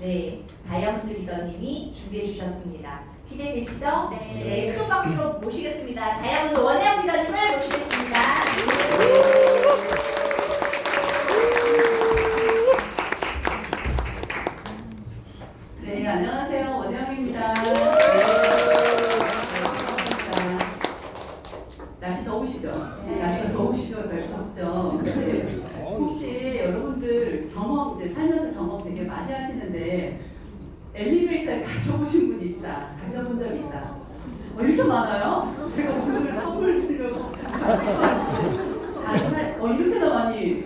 네, 다이아몬드 리더님이 준비해 주셨습니다. 기대되시죠? 네, 큰 박수로 모시겠습니다. 다이아몬드 원혜영 리더님을 모시겠습니다. 네, 안녕하세요. 원혜영입니다. 네, 반갑습니다. 날씨 더우시죠? 날씨가 더우시죠? 날씨 덥죠? 네. 혹시 여러분들 이제 살면서 경험 되게 많이 하시는데 엘리베이터에 갇혀보신 분이 있다, 갇혀본 적이 있다. 이렇게 많아요? 제가 오늘 선물 주려고 가지고 이렇게나 많이.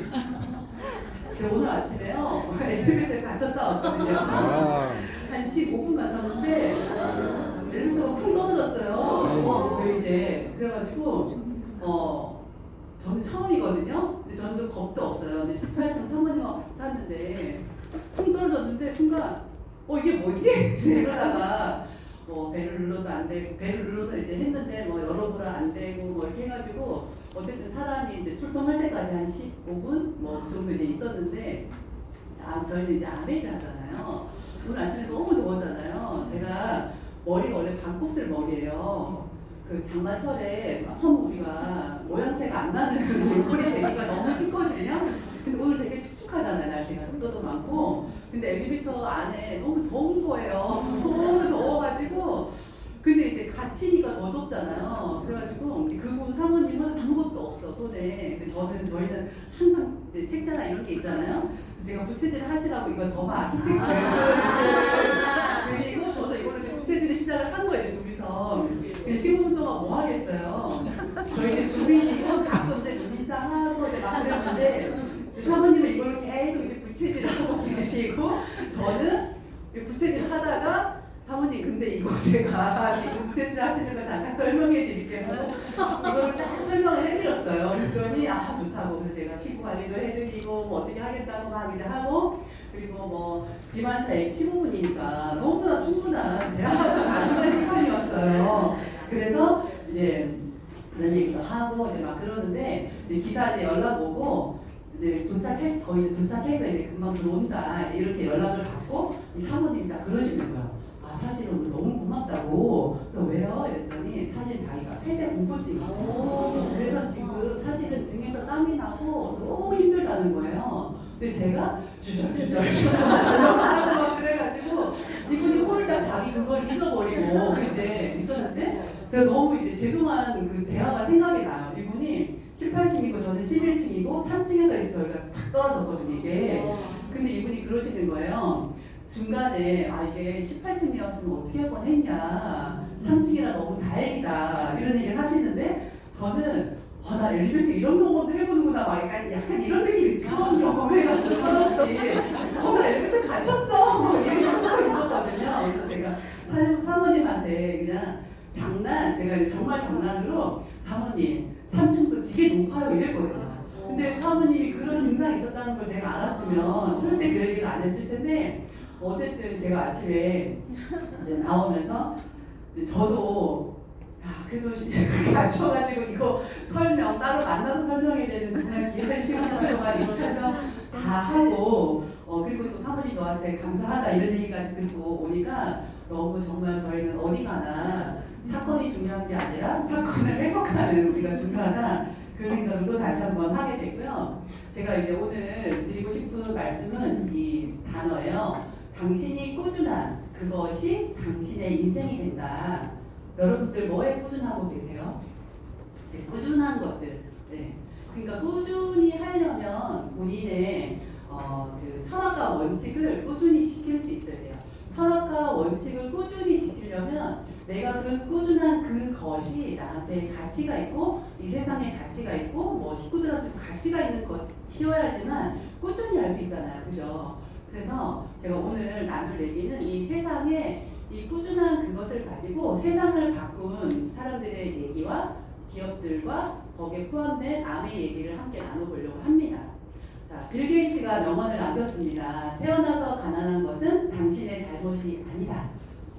제가 오늘 아침에요 엘리베이터에 갇혔다 왔거든요. 한 15분 갇혔는데 엘리베이터가 쿵 떨어졌어요. 그래가지고 저는 처음이거든요. 근데 저는 겁도 없어요. 근데 18층 사모님하고 같이 탔는데 쿵 떨어졌는데 순간 이게 뭐지? 이러다가 배를 눌러도 안 되고 배를 눌러서 이제 했는데 열어보라 안 되고 이렇게 해가지고 어쨌든 사람이 이제 출동할 때까지 한 15분 그 정도 이제 있었는데 저희는 이제 아메이를 하잖아요. 오늘 아침에 너무 더웠잖아요. 제가 머리가 원래 반곱슬 머리예요. 그 장마철에 너무 우리가 모양새가 안 나는 몰골이 되기가 너무 싫거든요. 근데 오늘 되게 축축하잖아요. 날씨가 습도도 많고. 근데 엘리베이터 안에 너무 더운 거예요. 너무 더워가지고. 근데 이제 갇히니까 더 덥잖아요. 그래가지고 그분 사모님은 아무것도 없어 손에. 근데 저희는 항상 이제 책자나 이런 게 있잖아요. 제가 부채질 하시라고 이거 더 아키텍트. 그리고 저도 이걸로 이제 부채질을 시작을 한 거예요. 둘이서. 15분 동안 뭐 하겠어요. 저희 이제 주민이 가끔 이제 인사하고 이제 막 그랬는데 사모님은 이걸로 계속 이제 부채질을 하고 계시고 저는 부채질 하다가 사모님 근데 이거 제가 지금 부채질 하시는 거 잠깐 설명해 드릴게요. 이거를 쫙 설명을 해드렸어요. 그랬더니 좋다고. 그래서 제가 피부 관리도 해드리고 어떻게 하겠다고 막 이제 하고 그리고 지만사액 15분이니까 너무나 충분한 제한하고 가능한 시간이었어요. 그래서 이제 그런 얘기도 하고 이제 막 그러는데 이제 기사 이제 연락 오고 이제 거의 이제 도착해서 이제 금방 들어온다 이제 이렇게 연락을 받고 이 사모님이 딱 그러시는 거예요. 사실은 오늘 너무 고맙다고. 그래서 왜요? 이랬더니 사실 자기가 폐쇄 공포증이에요. 그래서 지금 사실은 등에서 땀이 나고 너무 힘들다는 거예요. 근데 제가 주저주저 하고 막 그래가지고 이분이 홀딱 자기 그걸 잊어버리고 이제 있었는데 제가 너무 이제 죄송한 그 대화가 생각이 나요. 이분이 18층이고 저는 11층이고 3층에서 이제 저희가 탁 떨어졌거든요 이게. 근데 이분이 그러시는 거예요. 중간에 이게 18층이었으면 어떻게 할 뻔했냐 3층이라 너무 다행이다 이런 얘기를 하시는데 저는 나 엘리베이터 이런 경험도 해보는구나 막 약간 이런 느낌이 처음 경험해가지고 철없이 나 엘리베이터 갇혔어 이런 거 있었거든요. 그래서 제가 사모님한테 그냥 제가 정말 장난으로 사모님 3층도 되게 높아요 이랬거든요. 근데 사모님이 그런 증상이 있었다는 걸 제가 알았으면 절대 그 얘기를 안 했을 텐데 어쨌든 제가 아침에 이제 나오면서 저도 그래도 갇혀가지고 이거 설명 따로 만나서 설명해야 되는 정말 귀한 시간 동안 이거 설명 다 하고 그리고 또 사모님 너한테 감사하다 이런 얘기까지 듣고 오니까 너무 정말 저희는 어디 가나 사건이 중요한 게 아니라 사건을 해석하는 우리가 중요하다 그런 생각을 또 다시 한번 하게 됐고요. 제가 이제 오늘 드리고 싶은 말씀은 이 단어예요. 당신이 꾸준한 그것이 당신의 인생이 된다. 여러분들 뭐에 꾸준하고 계세요? 꾸준한 것들. 네. 그러니까 꾸준히 하려면 본인의 그 철학과 원칙을 꾸준히 지킬 수 있어야 돼요. 철학과 원칙을 꾸준히 지키려면 내가 그 꾸준한 그것이 나한테 가치가 있고 이 세상에 가치가 있고 식구들한테도 가치가 있는 것이어야지만 꾸준히 할 수 있잖아요. 그죠? 그래서 제가 오늘 나눌 얘기는 이 세상에 이 꾸준한 그것을 가지고 세상을 바꾼 사람들의 얘기와 기업들과 거기에 포함된 암의 얘기를 함께 나눠보려고 합니다. 자, 빌 게이츠가 명언을 남겼습니다. 태어나서 가난한 것은 당신의 잘못이 아니다.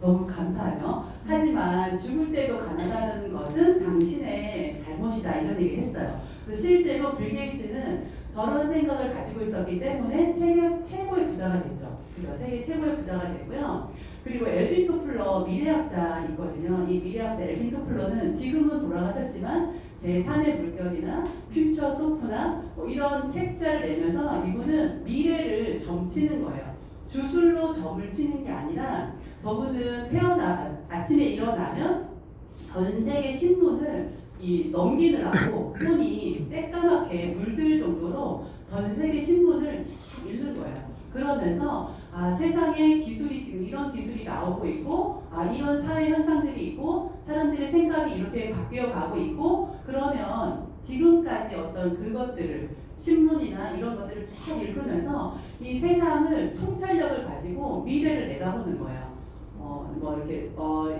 너무 감사하죠. 하지만 죽을 때도 가난하다는 것은 당신의 잘못이다 이런 얘기를 했어요. 실제로 빌 게이츠는 저런 생각을 가지고 있었기 때문에 세계 최고의 부자가 됐죠. 그죠? 세계 최고의 부자가 됐고요. 그리고 엘빈 토플러 미래학자 있거든요. 이 미래학자 엘빈 토플러는 지금은 돌아가셨지만 제3의 물결이나 퓨처 소프나 뭐 이런 책자를 내면서 이분은 미래를 점치는 거예요. 주술로 점을 치는 게 아니라 저분은 아침에 일어나면 전 세계 신문을 넘기느라고 손이 새까맣게 물들 정도로 전 세계 신문을 쫙 읽는 거예요. 그러면서 세상에 기술이 지금 이런 기술이 나오고 있고 이런 사회 현상들이 있고 사람들의 생각이 이렇게 바뀌어 가고 있고 그러면 지금까지 어떤 그것들을 신문이나 이런 것들을 쫙 읽으면서 이 세상을 통찰력을 가지고 미래를 내다보는 거예요.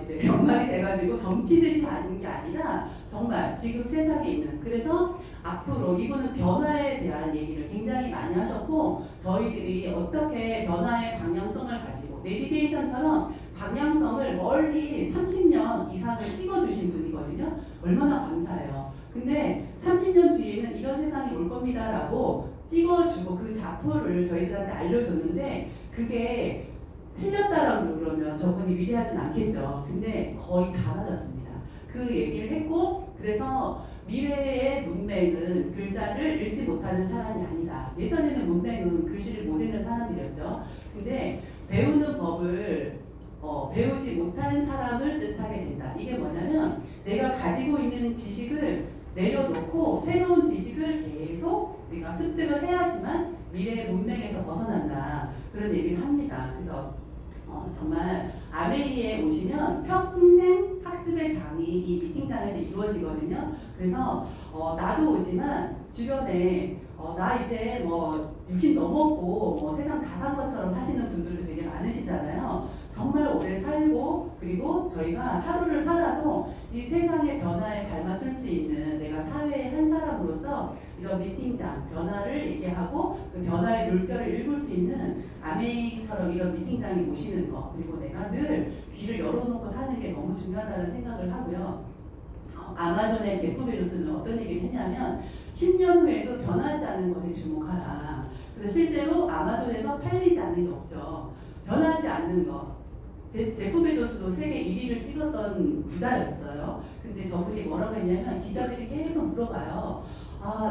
이제 연말이 돼가지고 점치듯이 가는 게 아니라 정말 지금 세상에 있는 그래서 앞으로 이분은 변화에 대한 얘기를 굉장히 많이 하셨고 저희들이 어떻게 변화의 방향성을 가지고 내비게이션처럼 방향성을 멀리 30년 이상을 찍어주신 분이거든요. 얼마나 감사해요. 근데 30년 뒤에는 이런 세상이 올 겁니다라고 찍어주고 그 자포를 저희들한테 알려줬는데 그게 틀렸다라고 그러면 저분이 위대하진 않겠죠. 근데 거의 다 맞았습니다. 그 얘기를 했고 그래서 미래의 문맹은 글자를 읽지 못하는 사람이 아니다. 예전에는 문맹은 글씨를 못 읽는 사람들이었죠. 근데 배우는 법을 배우지 못하는 사람을 뜻하게 된다. 이게 뭐냐면 내가 가지고 있는 지식을 내려놓고 새로운 지식을 계속 우리가 습득을 해야지만 미래의 문맹에서 벗어난다. 그런 얘기를 합니다. 그래서 정말 아메리에 오시면 평생 학습의 장이 이 미팅장에서 이루어지거든요. 그래서 나도 오지만 주변에 나 이제 60 넘었고 세상 다 산 것처럼 하시는 분들도 되게 많으시잖아요. 정말 오래 살고 그리고 저희가 하루를 살아도 이 세상의 변화에 발맞출 수 있는 내가 사회의 한 사람으로서 이런 미팅장 변화를 얘기하고 그 변화의 물결을 읽을 수 있는 아메이처럼 이런 미팅장에 오시는 거 그리고 내가 늘 귀를 열어놓고 사는 게 너무 중요하다는 생각을 하고요. 아마존의 제프 베조스는 어떤 얘기를 했냐면 10년 후에도 변하지 않는 것에 주목하라. 그래서 실제로 아마존에서 팔리지 않는 게 없죠. 변하지 않는 것. 제프 베조스도 세계 1위를 찍었던 부자였어요. 근데 저분이 뭐라고 했냐면 기자들이 계속 물어봐요.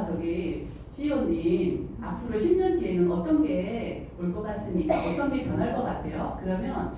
저기 CEO님 앞으로 10년 뒤에는 어떤 게 올 것 같습니까? 어떤 게 변할 것 같아요? 그러면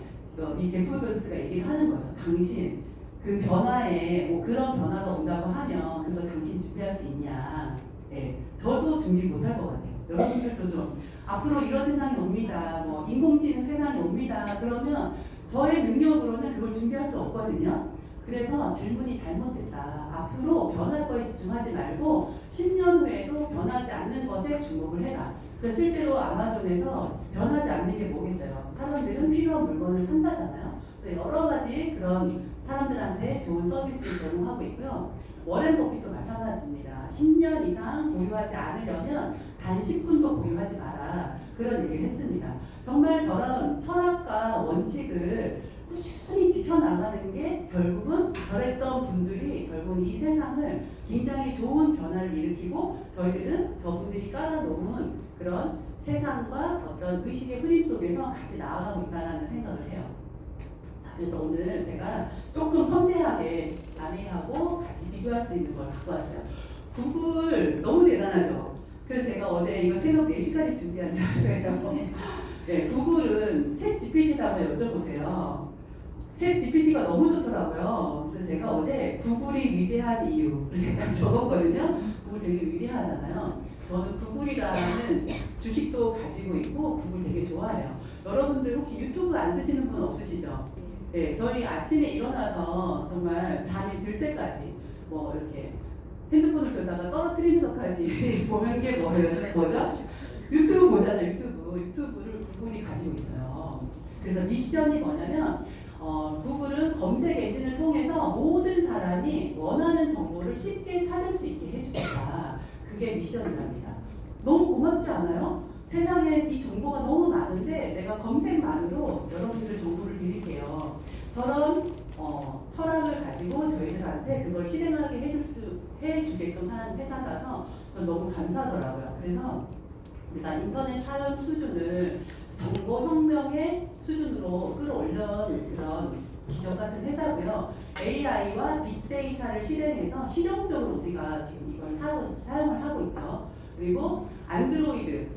이 제프 베조스가 얘기를 하는 거죠. 당신 그 변화에 그런 변화가 온다고 하면 그거 당신 준비할 수 있냐? 네, 저도 준비 못할 것 같아요. 여러분들도 좀 앞으로 이런 세상이 옵니다. 인공지능 세상이 옵니다. 그러면 저의 능력으로는 그걸 준비할 수 없거든요. 그래서 질문이 잘못됐다. 앞으로 변할 거에 집중하지 말고 10년 후에도 변하지 않는 것에 주목을 해라. 그래서 실제로 아마존에서 변하지 않는 게 뭐겠어요? 사람들은 필요한 물건을 산다잖아요. 그래서 여러 가지 그런 사람들한테 좋은 서비스를 제공하고 있고요. 워렌 버핏도 마찬가지입니다. 10년 이상 보유하지 않으려면 단 10분도 보유하지 마라. 그런 얘기를 했습니다. 정말 저런 철학과 원칙을 꾸준히 지켜나가는 게 결국은 저랬던 분들이 결국은 이 세상을 굉장히 좋은 변화를 일으키고 저희들은 저분들이 깔아놓은 그런 세상과 어떤 의식의 흐림 속에서 같이 나아가고 있다는 생각을 해요. 그래서 오늘 제가 조금 섬세하게 아내하고 같이 비교할 수 있는 걸 갖고 왔어요. 구글 너무 대단하죠? 그래서 제가 어제 이거 새벽 4시까지 준비한 자료예요. 네, 구글은 챗 GPT도 한번 여쭤보세요. 챗 GPT가 너무 좋더라고요. 그래서 제가 어제 구글이 위대한 이유 이렇게 딱 적었거든요. 구글 되게 위대하잖아요. 저는 구글이라는 주식도 가지고 있고 구글 되게 좋아해요. 여러분들 혹시 유튜브 안 쓰시는 분 없으시죠? 네, 저희 아침에 일어나서 정말 잠이 들 때까지 이렇게 핸드폰을 들다가 떨어뜨리면서까지 보는 게 뭐죠? 유튜브 보잖아요. 유튜브를 구글이 가지고 있어요. 그래서 미션이 뭐냐면 구글은 검색 엔진을 통해서 모든 사람이 원하는 정보를 쉽게 찾을 수 있게 해주겠다. 그게 미션이랍니다. 너무 고맙지 않아요? 세상에 이 정보가 너무 많은데 내가 검색만으로 여러분들 정보를 드릴게요. 저런 철학을 가지고 저희들한테 그걸 실행하게 해주게끔 하는 회사라서 전 너무 감사하더라고요. 그래서 우리가 인터넷 사용 수준을 정보혁명의 수준으로 끌어올린 그런 기적 같은 회사고요. AI와 빅데이터를 실행해서 실용적으로 우리가 지금 이걸 사용을 하고 있죠. 그리고 안드로이드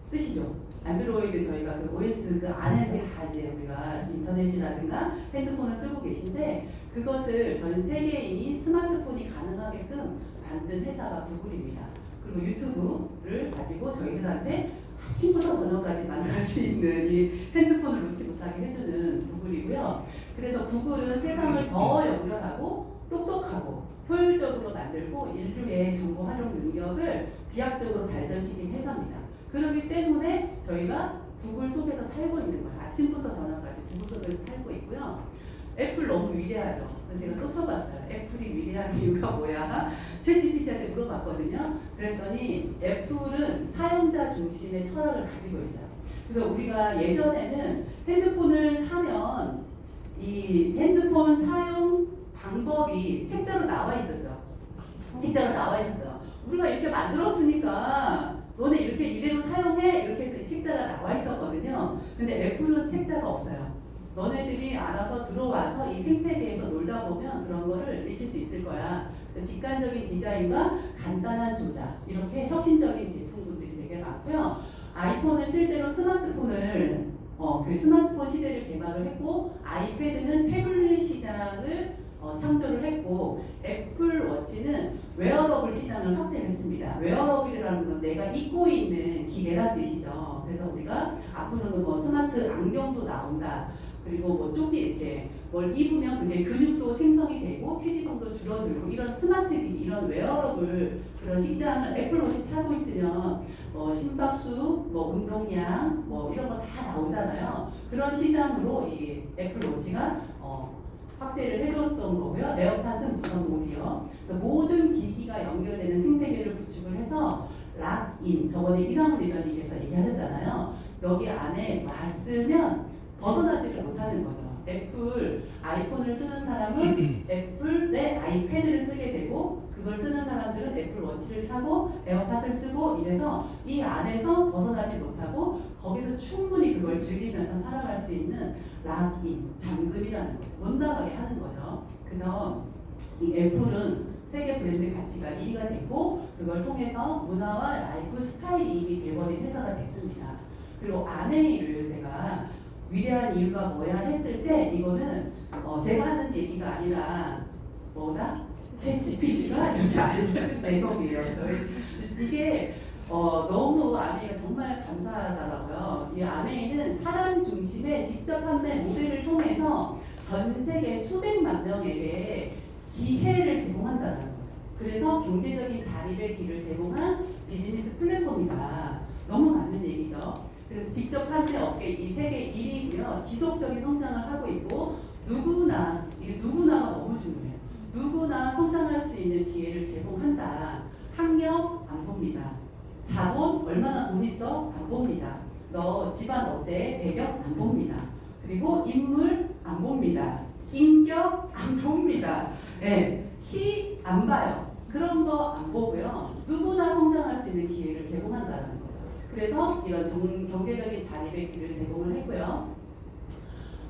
쓰시죠? 안드로이드 저희가 그 OS 그 안에서 다 이제 우리가 인터넷이라든가 핸드폰을 쓰고 계신데 그것을 전 세계인이 스마트폰이 가능하게끔 만든 회사가 구글입니다. 그리고 유튜브를 가지고 저희들한테 아침부터 저녁까지 만날 수 있는 이 핸드폰을 놓지 못하게 해주는 구글이고요. 그래서 구글은 세상을 더 연결하고 똑똑하고 효율적으로 만들고 인류의 정보 활용 능력을 비약적으로 발전시킨 회사입니다. 그렇기 때문에 저희가 구글 속에서 살고 있는 거예요. 아침부터 저녁까지 구글 속에서 살고 있고요. 애플 너무 위대하죠. 그래서 제가 또 쳐봤어요. 애플이 위대한 이유가 뭐야? 챗GPT한테 물어봤거든요. 그랬더니 애플은 사용자 중심의 철학을 가지고 있어요. 그래서 우리가 예전에는 핸드폰을 사면 이 핸드폰 사용 방법이 책자로 나와 있었죠. 책자로 나와 있었어요. 우리가 이렇게 만들었으니까 너네 이렇게 이대로 사용해 이렇게 해서 이 책자가 나와 있었거든요. 근데 애플은 책자가 없어요. 너네들이 알아서 들어와서 이 생태계에서 놀다 보면 그런 거를 익힐 수 있을 거야. 그래서 직관적인 디자인과 간단한 조작 이렇게 혁신적인 제품군들이 되게 많고요. 아이폰은 실제로 스마트폰을 그 스마트폰 시대를 개막을 했고 아이패드는 태블릿 시장을 창조를 했고 애플 워치는 웨어러블 시장을 확대했습니다. 웨어러블이라는 건 내가 입고 있는 기계란 뜻이죠. 그래서 우리가 앞으로는 뭐 스마트 안경도 나온다. 그리고 뭐 조끼 이렇게 뭘 입으면 그게 근육도 생성이 되고 체지방도 줄어들고 이런 스마트기 이런 웨어러블 그런 시장을 애플워치 차고 있으면 뭐 심박수, 뭐 운동량 뭐 이런 거 다 나오잖아요. 그런 시장으로 이 애플워치가 확대를 해줬던 거고요. 에어팟은 무선 모드요. 그래서 모든 기기가 연결되는 생태계를 구축을 해서 락인 저번에 이상훈 리더님께서 얘기하셨잖아요. 여기 안에 왔으면 벗어나지를 못하는 거죠. 애플 아이폰을 쓰는 사람은 애플 내 아이패드를 쓰게 되고 그걸 쓰는 사람들은 애플 워치를 차고 에어팟을 쓰고 이래서 이 안에서 벗어나지 못하고 거기서 충분히 그걸 즐기면서 살아갈 수 있는 락인 잠금이라는 거죠. 못 나가게 하는 거죠. 그래서 이 애플은 세계 브랜드 가치가 1위가 되고 그걸 통해서 문화와 라이프 스타일이 이미 돼버린 회사가 됐습니다. 그리고 아메이를 제가 위대한 이유가 뭐야 했을 때 이거는 제가 하는 얘기가 아니라 뭐다? 챗GPT가 이렇게 알려준 내용이에요. 이게 너무 아메이가 정말 감사하더라고요. 이 아메이는 사람 중심의 직접 판매 모델을 통해서 전 세계 수백만 명에게 기회를 제공한다는 거죠. 그래서 경제적인 자립의 길을 제공한 비즈니스 플랫폼이다. 너무 맞는 얘기죠. 그래서 직접 판매 업계 이 세계 1위고요. 지속적인 성장을 하고 있고 누구나가 너무 중요해요. 누구나 성장할 수 있는 기회를 제공한다. 학력 안 봅니다. 자본 얼마나 돈 있어? 안 봅니다. 너 집안 어때? 배경 안 봅니다. 그리고 인물 안 봅니다. 인격 안 봅니다. 네, 키 안 봐요. 그런 거 안 보고요. 누구나 성장할 수 있는 기회를 제공한다는 거죠. 그래서 이런 경제적인 자립의 길을 제공을 했고요.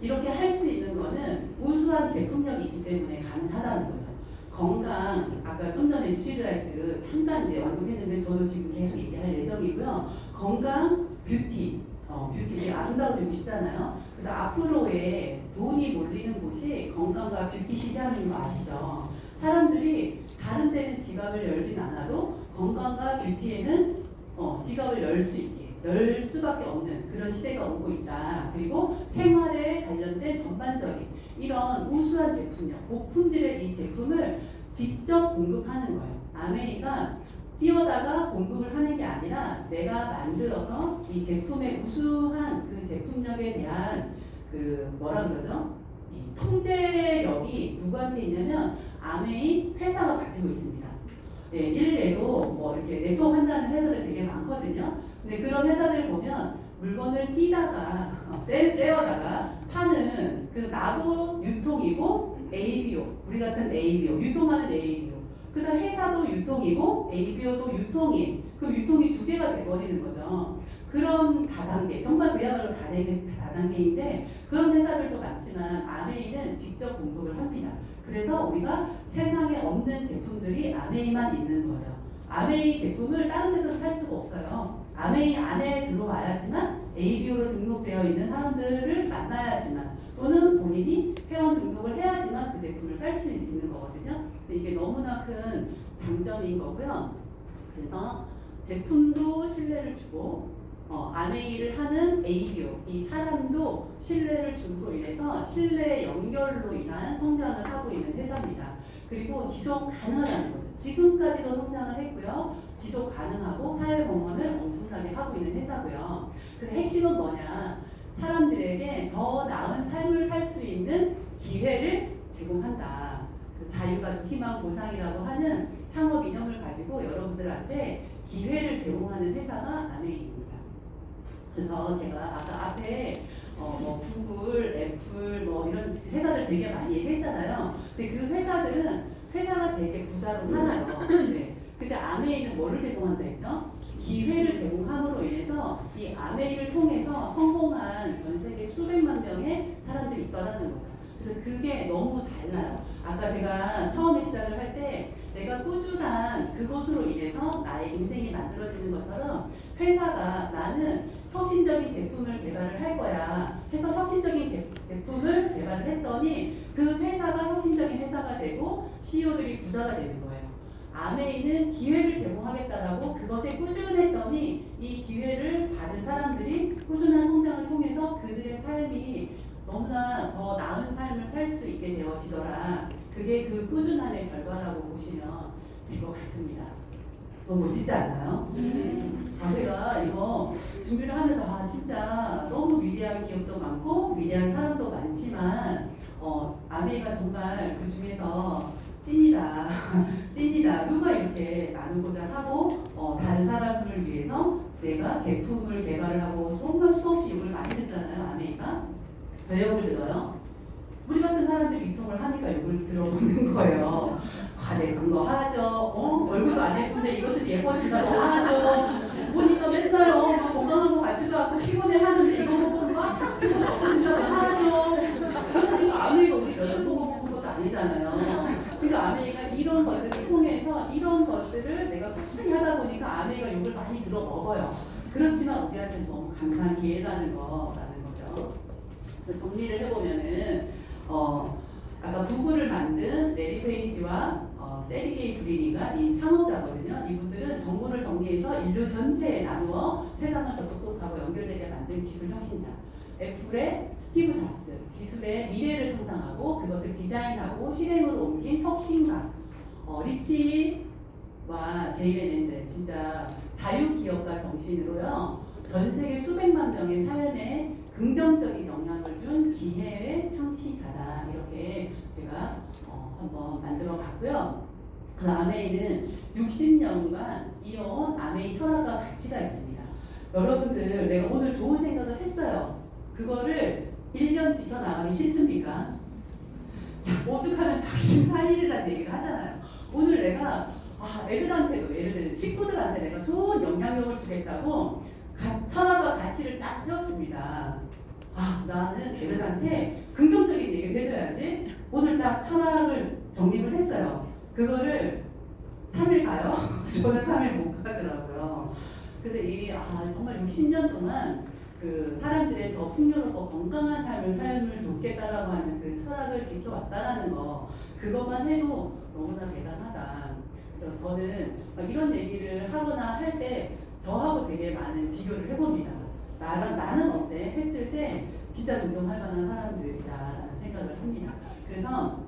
이렇게 할 수 있는 거는 우수한 제품력이 있기 때문에 가능하다는 거죠. 건강, 아까 좀 전에 뉴트리라이트 잠깐 이제 언급했는데 저도 지금 계속 얘기할 예정이고요. 건강, 뷰티, 뷰티 아름다워지고 싶잖아요. 그래서 앞으로의 돈이 몰리는 곳이 건강과 뷰티 시장인 거 아시죠? 사람들이 다른 데는 지갑을 열진 않아도 건강과 뷰티에는 지갑을 열 수밖에 없는 그런 시대가 오고 있다. 그리고 생활에 관련된 전반적인 이런 우수한 제품력, 고품질의 이 제품을 직접 공급하는 거예요. 아메이가 뛰어다가 공급을 하는 게 아니라 내가 만들어서 이 제품의 우수한 그 제품력에 대한 그 뭐라 그러죠? 이 통제력이 누구한테 있냐면 아메이 회사가 가지고 있습니다. 예, 일례로 뭐 이렇게 네트워크한다는 회사들 되게 많거든요. 근데 그런 회사들 보면 물건을 띄다가 떼어다가 파는 그 나도 유통이고 ABO 우리 같은 ABO 유통하는 ABO 그래서 회사도 유통이고 ABO도 유통이 그 유통이 두 개가 돼버리는 거죠. 그런 다단계, 정말 그야말로 다단계인데 그런 회사들도 많지만 아메이는 직접 공급을 합니다. 그래서 우리가 세상에 없는 제품들이 아메이만 있는 거죠. 아메이 제품을 다른 데서 살 수가 없어요. 아메이 안에 들어와야지만 ABO로 등록되어 있는 사람들을 만나야지만 또는 본인이 회원 등록을 해야지만 그 제품을 살 수 있는 거거든요. 그래서 이게 너무나 큰 장점인 거고요. 그래서 제품도 신뢰를 주고 아메이를 하는 ABO, 이 사람도 신뢰를 줌으로 인해서 신뢰 연결로 인한 성장을 하고 있는 회사입니다. 그리고 지속 가능하다는 거죠. 지금까지도 성장을 했고요. 지속 가능하고 사회 공헌을 엄청나게 하고 있는 회사고요. 그 핵심은 뭐냐? 사람들에게 더 나은 삶을 살 수 있는 기회를 제공한다. 그 자유가족 희망 보상이라고 하는 창업 이념을 가지고 여러분들한테 기회를 제공하는 회사가 아메이입니다. 그래서 제가 아까 앞에 뭐 구글, 애플 뭐 이런 회사들 되게 많이 얘기했잖아요. 근데 그 회사들은 회사가 되게 부자로 살아요. 네. 근데 아메이는 뭐를 제공한다 했죠? 기회를 제공함으로 인해서 이 아메이를 통해서 성공한 전 세계 수백만 명의 사람들이 있더라는 거죠. 그래서 그게 너무 달라요. 아까 제가 처음에 시작을 할 때 내가 꾸준한 그것으로 인해서 나의 인생이 만들어지는 것처럼 회사가 나는 혁신적인 제품을 개발을 할 거야 해서 혁신적인 제품을 개발을 했더니 그 회사가 혁신적인 회사가 되고 CEO들이 부자가 되는 거예요. 아메이는 기회를 제공하겠다라고 그것에 꾸준했더니 이 기회를 받은 사람들이 꾸준한 성장을 통해서 그들의 삶이 너무나 더 나은 삶을 살 수 있게 되어지더라. 그게 그 꾸준함의 결과라고 보시면 될 것 같습니다. 너무 멋지지 않나요? 제가 이거 준비를 하면서 진짜 너무 위대한 기업도 많고 위대한 사람도 많지만 아메이가 정말 그 중에서 찐이다. 찐이다. 누가 이렇게 나누고자 하고 다른 사람을 위해서 내가 제품을 개발을 하고 정말 수없이 욕을 많이 듣잖아요. 아메이가. 왜 욕을 들어요? 우리 같은 사람들이 유통을 하니까 욕을 들어보는 거예요. 과대한 거 하죠. 얼굴도 안 예쁜데 이것은 예뻐진다고 하죠. 보니까 맨날 건강한 거 같지도 않고 피곤해 하는데 이거 보고 막 피곤 없어진다고 하죠. 그러니까 아메이가 우리 여자 보고 본 것도 아니잖아요. 그러니까 아메이가 이런 것들을 통해서 이런 것들을 내가 꾸준히 하다 보니까 아메이가 욕을 많이 들어 먹어요. 그렇지만 우리한테는 너무 감사한 기회라는 거죠. 정리를 해보면은 아까 구글을 만든 레리 페이지와 세리게이 브리니가 이 창업자거든요. 이분들은 정보를 정리해서 인류 전체에 나누어 세상을 더 똑똑하고 연결되게 만든 기술 혁신자. 애플의 스티브 잡스, 기술의 미래를 상상하고 그것을 디자인하고 실행으로 옮긴 혁신가. 리치와 제이벤 앤들, 진짜 자유기업가 정신으로요. 전 세계 수백만 명의 삶에 긍정적인 영향을 준 기회의 창시자다. 이렇게 제가 한번 만들어 봤고요. 그 아메이는 60년간 이어온 아메이 철학과 가치가 있습니다. 여러분들 내가 오늘 좋은 생각을 했어요. 그거를 1년 지켜나가기 싫습니까? 자, 오죽하면 작심삼일이라는 얘기를 하잖아요. 오늘 내가 애들한테도 예를 들면 식구들한테 내가 좋은 영향력을 주겠다고 철학과 가치를 딱 세웠습니다. 나는 애들한테 긍정적인 얘기를 해줘야지. 오늘 딱 철학을 정립을 했어요. 그거를 3일 가요? 저는 3일 못 가더라고요. 그래서 정말 60년 동안 그 사람들의 더 풍요롭고 건강한 삶을 돕겠다라고 하는 그 철학을 지켜왔다라는 거, 그것만 해도 너무나 대단하다. 그래서 저는 이런 얘기를 하거나 할 때 저하고 되게 많은 비교를 해봅니다. 나는 어때? 했을 때 진짜 존경할 만한 사람들이다라는 생각을 합니다. 그래서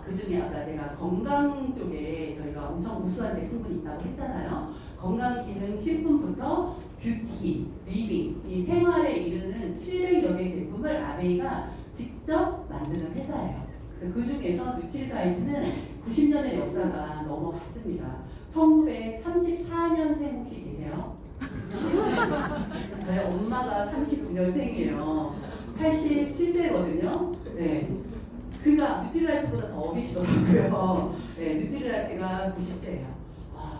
그 중에 아까 제가 건강 쪽에 저희가 엄청 우수한 제품군이 있다고 했잖아요. 건강기능식품부터 뷰티, 리빙, 이 생활에 이르는 700여 개 제품을 아메이가 직접 만드는 회사예요. 그래서 그 중에서 뉴트리다이트는 90년의 역사가 넘어갔습니다. 1934년생 혹시 계세요? 저희 엄마가 39년생이에요. 87세거든요. 네. 그러니까 뉴트리라이트보다 더 어리시더라고요. 네, 뉴트리라이트가 90세예요.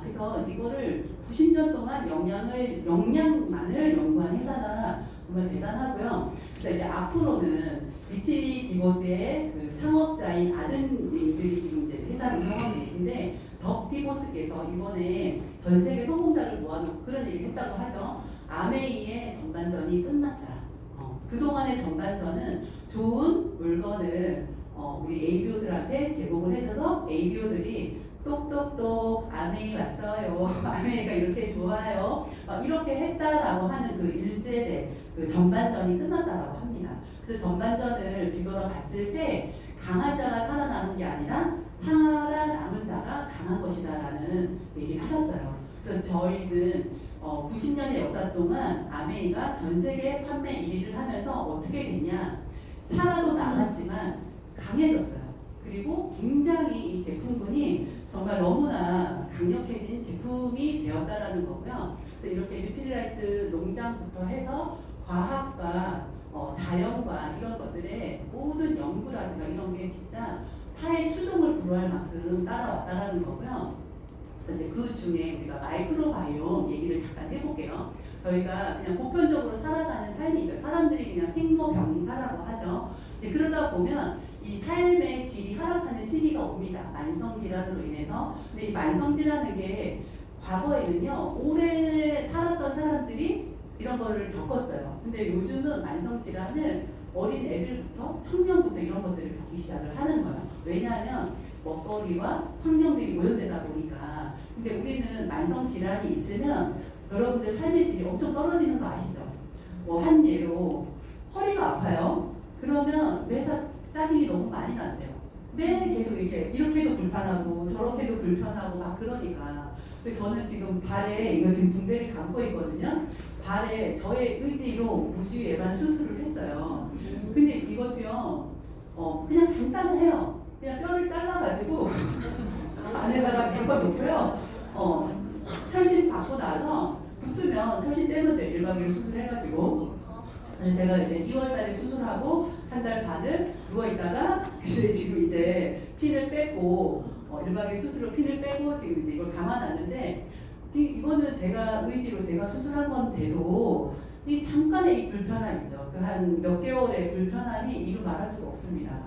그래서 이거를 90년 동안 영양만을 연구한 회사가 정말 대단하고요. 그래서 이제 앞으로는 리치 디보스의 그 창업자인 아드님들이 지금 이제 회사를 운영하고 계신데 덕 디보스께서 이번에 전 세계 성공자를 모아놓고 그런 얘기를 했다고 하죠. 아메이의 전반전이 끝났다. 그동안의 전반전은 좋은 물건을 우리 ABO들한테 제공을 해줘서 ABO들이 똑똑똑 아메이 왔어요. 아메이가 이렇게 좋아요. 이렇게 했다라고 하는 그 1세대 그 전반전이 끝났다라고 합니다. 그래서 전반전을 뒤돌아봤을 때 강한 자가 살아남은 게 아니라 살아남은 자가 강한 것이다라는 얘기를 하셨어요. 그래서 저희는 90년의 역사 동안 아메이가 전 세계 판매 1위를 하면서 어떻게 됐냐? 살아도 나갔지만 강해졌어요. 그리고 굉장히 이 제품군이 정말 너무나 강력해진 제품이 되었다라는 거고요. 그래서 이렇게 뉴트리라이트 농장부터 해서 과학과 자연과 이런 것들의 모든 연구라든가 이런 게 진짜 타의 추종을 불허할 만큼 따라왔다라는 거고요. 그래서 이제 그 중에 우리가 마이크로바이옴 얘기를 잠깐 해볼게요. 저희가 그냥 보편적으로 살아가는 삶이죠. 사람들이 그냥 생로병사라고 하죠. 이제 그러다 보면 이 삶의 질이 하락하는 시기가 옵니다. 만성질환으로 인해서. 근데 이 만성질환은 게 과거에는요, 오래 살았던 사람들이 이런 거를 겪었어요. 근데 요즘은 만성질환을 어린 애들부터 청년부터 이런 것들을 겪기 시작을 하는 거예요. 왜냐하면 먹거리와 환경들이 오염되다 보니까. 근데 우리는 만성질환이 있으면 여러분들 삶의 질이 엄청 떨어지는 거 아시죠? 한 예로 허리가 아파요. 그러면 매사 짜증이 너무 많이 난대요. 매일 계속 이제 이렇게도 불편하고 저렇게도 불편하고 막 그러니까. 근데 저는 지금 발에 이거 지금 붕대를 감고 있거든요. 발에 저의 의지로 무주 예방 수술을 했어요. 근데 이것도요, 그냥 간단해요. 그냥 뼈를 잘라가지고 안에다가 벽을 놓고요. 철심 받고 나서 붙으면 철심 빼면 돼요. 1박 2일 수술해가지고. 그래서 제가 이제 2월달에 수술하고 한 달 반을 누워있다가 이제 지금 이제 핀을 빼고 1박 2일 수술로 핀을 빼고 지금 이제 이걸 감아놨는데 지금 이거는 제가 의지로 제가 수술한 건데도 이 잠깐의 이 불편함 있죠. 그 한 몇 개월의 불편함이 이루 말할 수가 없습니다.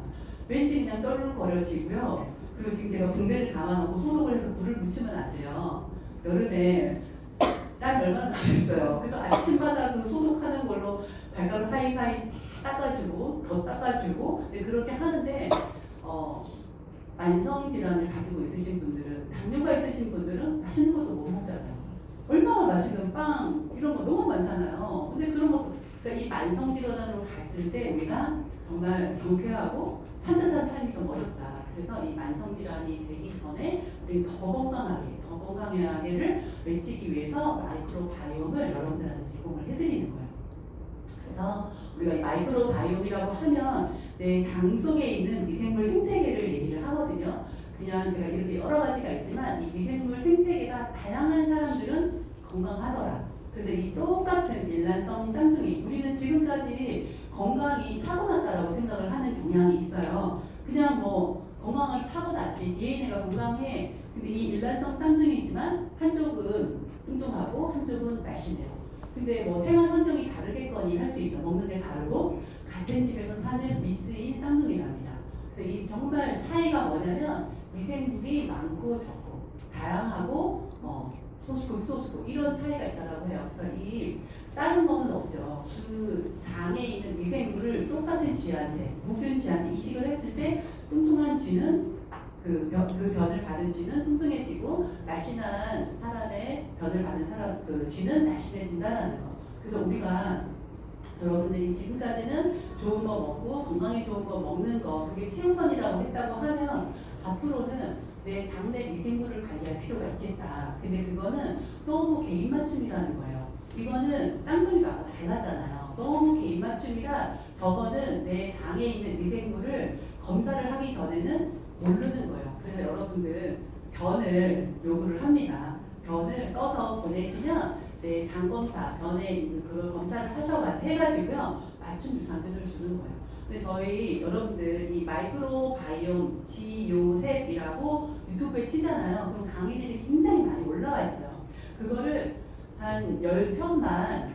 왠지 그냥 쩔룩거려지고요. 그리고 지금 제가 붕대를 감아놓고 소독을 해서 불을 붙이면 안 돼요. 여름에 땀이 얼마나 나겠어요. 그래서 아침마다 그 소독하는 걸로 발가락 사이사이 닦아주고 더 닦아주고 그렇게 하는데 만성질환을 가지고 있으신 분들은, 당뇨가 있으신 분들은 맛있는 것도 못 먹잖아요. 얼마나 맛있는 빵 이런 거 너무 많잖아요. 근데 그런 거, 그러니까 이 만성질환으로 갔을 때 우리가 정말 경쾌하고 산뜻한 삶이 좀 어렵다. 그래서 이 만성질환이 되기 전에 우리 더 건강하게를 외치기 위해서 마이크로바이옴을 여러분들한테 제공을 해드리는 거예요. 그래서 우리가 이 마이크로바이옴이라고 하면 내 장 속에 있는 미생물 생태계를 얘기를 하거든요. 그냥 제가 이렇게 여러 가지가 있지만 이 미생물 생태계가 다양한 사람들은 건강하더라. 그래서 이 똑같은 일란성 쌍둥이, 우리는 지금까지 건강이 타고났다라고 생각을 하는 경향이 있어요. 그냥 건강하게 타고났지, DNA가 건강해. 근데 이 일란성 쌍둥이지만 한쪽은 뚱뚱하고 한쪽은 날씬해요. 근데 생활 환경이 다르겠거니 할 수 있죠. 먹는 게 다르고 같은 집에서 사는 미스인 쌍둥이랍니다. 그래서 이 정말 차이가 뭐냐면 미생물이 많고 적고 다양하고 극소수고 이런 차이가 있다라고 해요. 그래서 이 다른 거는 없죠. 그 장에 있는 미생물을 똑같은 쥐한테, 무균 쥐한테 이식을 했을 때 뚱뚱한 쥐는 그 변을 받은 쥐는 뚱뚱해지고 날씬한 사람의 변을 받은 그 쥐는 날씬해진다라는 거. 그래서 우리가 여러분들이 지금까지는 좋은 거 먹고 건강에 좋은 거 먹는 거 그게 최우선이라고 했다고 하면 앞으로는 내 장내 미생물을 관리할 필요가 있겠다. 근데 그거는 너무 개인 맞춤이라는 거예요. 이거는 쌍둥이가 아까 달라잖아요. 너무 개인 맞춤이라 저거는 내 장에 있는 미생물을 검사를 하기 전에는 모르는 거예요. 그래서 여러분들 변을 요구를 합니다. 변을 떠서 보내시면 내 장 검사, 변에 있는 그걸 검사를 해가지고요. 맞춤 유산균을 주는 거예요. 근데 저희 여러분들 이 마이크로바이옴 지요셉이라고 유튜브에 치잖아요. 그럼 강의들이 굉장히 많이 올라와 있어요. 그거를 한 10편만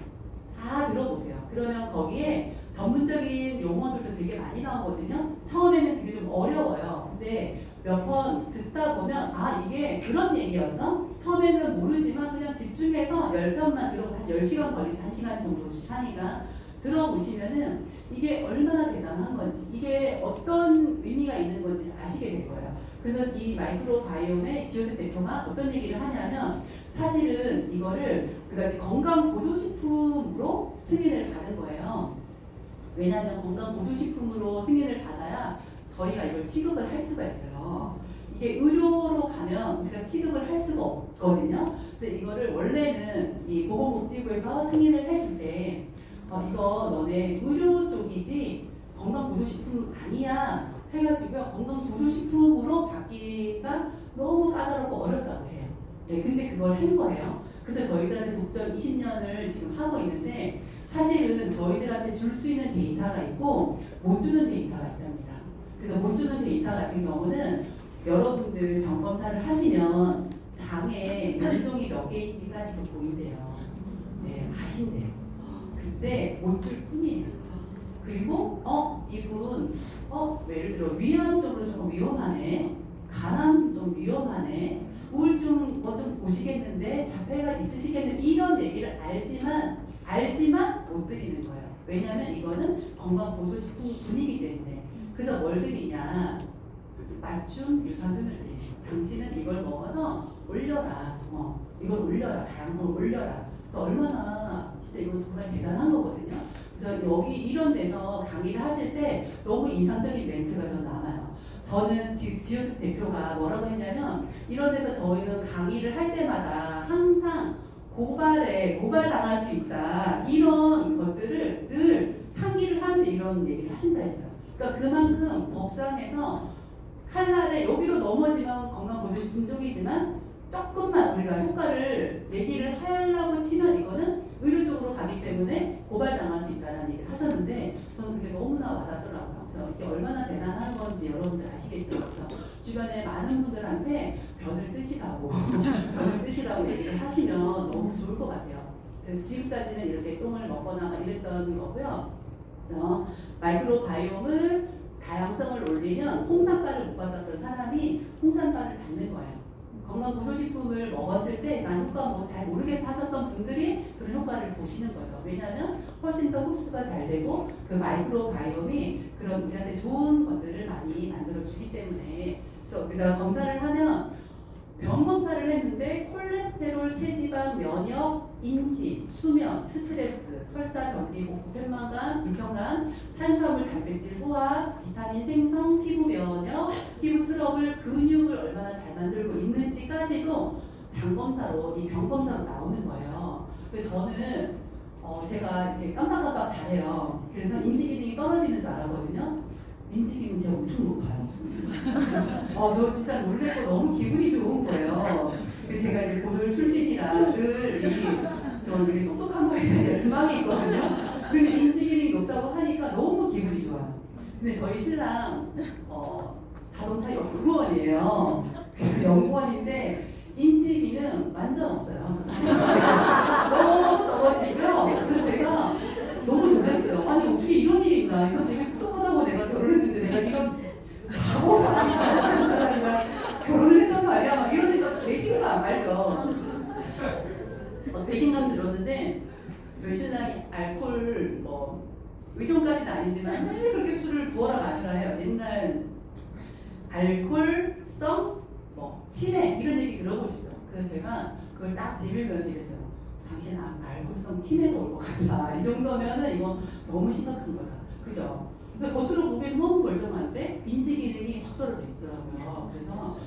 다 들어보세요. 그러면 거기에 전문적인 용어들도 되게 많이 나오거든요. 처음에는 되게 좀 어려워요. 근데 몇 번 듣다 보면 아 이게 그런 얘기였어? 처음에는 모르지만 그냥 집중해서 10편만 들어보고 한 10시간 걸리지 1시간 정도씩 하니까 들어보시면은 이게 얼마나 대단한 건지 이게 어떤 의미가 있는 건지 아시게 될 거예요. 그래서 이 마이크로바이옴의 지효셉 대표가 어떤 얘기를 하냐면 사실은 이거를 그다지 건강 보조식품으로 승인을 받은 거예요. 왜냐하면 건강 보조식품으로 승인을 받아야 저희가 이걸 취급을 할 수가 있어요. 이게 의료로 가면 우리가 취급을 할 수가 없거든요. 그래서 이거를 원래는 이 보건복지부에서 승인을 해줄 때 이거 너네 의료 쪽이지 건강 보조식품 아니야 해가지고요. 건강 보조식품으로 받기가 너무 까다롭고 어렵다고 해요. 네, 근데 그걸 한 거예요. 그래서 저희들한테 독점 20년을 지금 하고 있는데 사실은 저희들한테 줄 수 있는 데이터가 있고 못 주는 데이터가 있답니다. 그래서 못 주는 데이터 같은 경우는 여러분들 병 검사를 하시면 장에 연종이 몇 개인지까지도 보인대요. 네, 아신대요. 그때 못 줄 뿐이에요. 그리고 이분 예를 들어 위암 쪽으로 조금 위험하네. 간암 좀 위험하네. 우울증 뭐 좀 보시겠는데 자폐가 있으시겠는 이런 얘기를 알지만 못 드리는 거예요. 왜냐하면 이거는 건강보조식품 분이기 때문에. 그래서 뭘 드리냐? 맞춤 유산균을 드립니다. 당신은 이걸 먹어서 올려라. 이걸 올려라. 다양성을 올려라. 그래서 얼마나 진짜 이건 정말 대단한 거거든요. 그래서 여기 이런 데서 강의를 하실 때 너무 인상적인 멘트가 전 남아요. 저는 지효셉 대표가 뭐라고 했냐면 이런 데서 저희는 강의를 할 때마다 항상 고발당할 수 있다. 이런 것들을 늘 상기를 하면서 이런 얘기를 하신다 했어요. 그러니까 그만큼 법상에서 칼날에 여기로 넘어지면 건강보조식품 쪽이지만 조금만 우리가 효과를 얘기를 하려고 치면 이거는 의료 쪽으로 가기 때문에 고발당할 수 있다는 얘기를 하셨는데 저는 그게 너무나 와닿더라고요. 그래서 이게 얼마나 대단한 건지 여러분들 아시겠죠? 그래서 주변에 많은 분들한테 변을 뜨시라고 얘기를 하시면 너무 좋을 것 같아요. 그래서 지금까지는 이렇게 똥을 먹거나 이랬던 거고요. 그래서 마이크로바이옴을 다양성을 올리면 홍삼가를 못 받았던 사람이 홍삼가를 받는 거예요. 건강보조식품을 먹었을 때 난 효과 뭐 잘 모르겠어 하셨던 분들이 그런 효과를 보시는 거죠. 왜냐하면 훨씬 더 흡수가 잘 되고 그 마이크로바이옴이 그런 우리한테 좋은 것들을 많이 만들어주기 때문에. 그래서 우리가 검사를 하면 병 검사를 했는데 콜레스테롤, 체지방, 면역, 인지, 수면, 스트레스, 설사, 변비, 복부, 편만감, 불편감, 탄수화물, 단백질 소화, 비타민 생성, 피부 면역, 피부 트러블, 근육을 얼마나 잘 만들고 있는지까지도 장 검사로 이 병 검사로 나오는 거예요. 그래서 저는 제가 이렇게 깜빡깜빡 잘해요. 그래서 인지 기능이 떨어지는 줄 알았거든요. 인지 기능 제가 엄청 높아요. 저 진짜 놀래고 너무 기분이 좋은 거예요. 제가 이제 고졸 출신이라 저 이렇게 똑똑한 거에 대한 열망이 있거든요. 근데 인지 기능이 높다고 하니까 너무 기분이 좋아요. 근데 저희 신랑 자동차 연구원이에요. 연구원인데 인지 기능 완전 없어요. 너무 떨어지고요. 그래서 제가 너무 놀랐어요. 아니 어떻게 이런 일이 있나. 그래서 되게 똑똑하다고 내가 결혼했는데 내가 이런 바보가 결혼을 했단 말이야. 막 이러니까 배신감 알죠? 배신감 들었는데 저희 신랑이 알코올 의존까지는 아니지만 매일 그렇게 술을 부어라 마시라 해요. 옛날 알코올성 치매 이런 얘기 들어보시죠? 그래서 제가 그걸 딱 대비하면서 이랬어요. 당신 알코올성 치매가 올 것 같다. 이 정도면은 이거 너무 심각한 거다. 그죠? 근데 겉으로 보기엔 너무 멀쩡한데 인지 기능이 확 떨어져 있더라고요. 그래서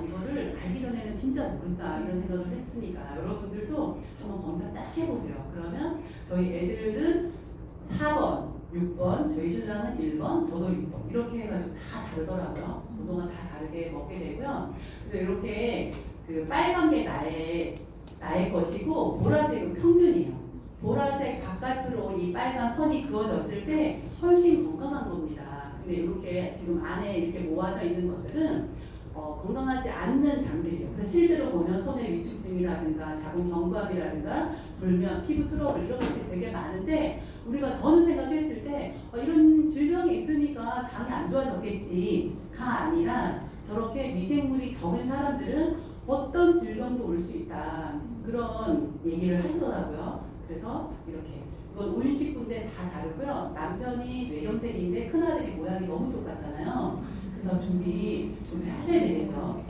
이거를 알기 전에는 진짜 모른다 이런 생각을 했으니까 여러분들도 한번 검사 쫙 해보세요. 그러면 저희 애들은 4번, 6번, 저희 신랑은 1번, 저도 6번 이렇게 해가지고 다 다르더라고요. 그동안 다 다르게 먹게 되고요. 그래서 이렇게 그 빨간 게 나의 것이고 보라색은 평균이에요. 보라색 바깥으로 이 빨간 선이 그어졌을 때 훨씬 건강한 겁니다. 근데 이렇게 지금 안에 이렇게 모아져 있는 것들은 건강하지 않는 장들이에요. 그래서 실제로 보면 손의 위축증이라든가 자궁 경부암이라든가 불면, 피부 트러블 이런 것들이 되게 많은데 저는 생각했을 때 이런 질병이 있으니까 장이 안 좋아졌겠지가 아니라 저렇게 미생물이 적은 사람들은 어떤 질병도 올 수 있다. 그런 얘기를 하시더라고요. 그래서 이렇게 이건 온 식구인데 다 다르고요. 남편이 뇌경색인데 큰아들이 모양이 너무 똑같잖아요. 그래서 준비하셔야 되겠죠.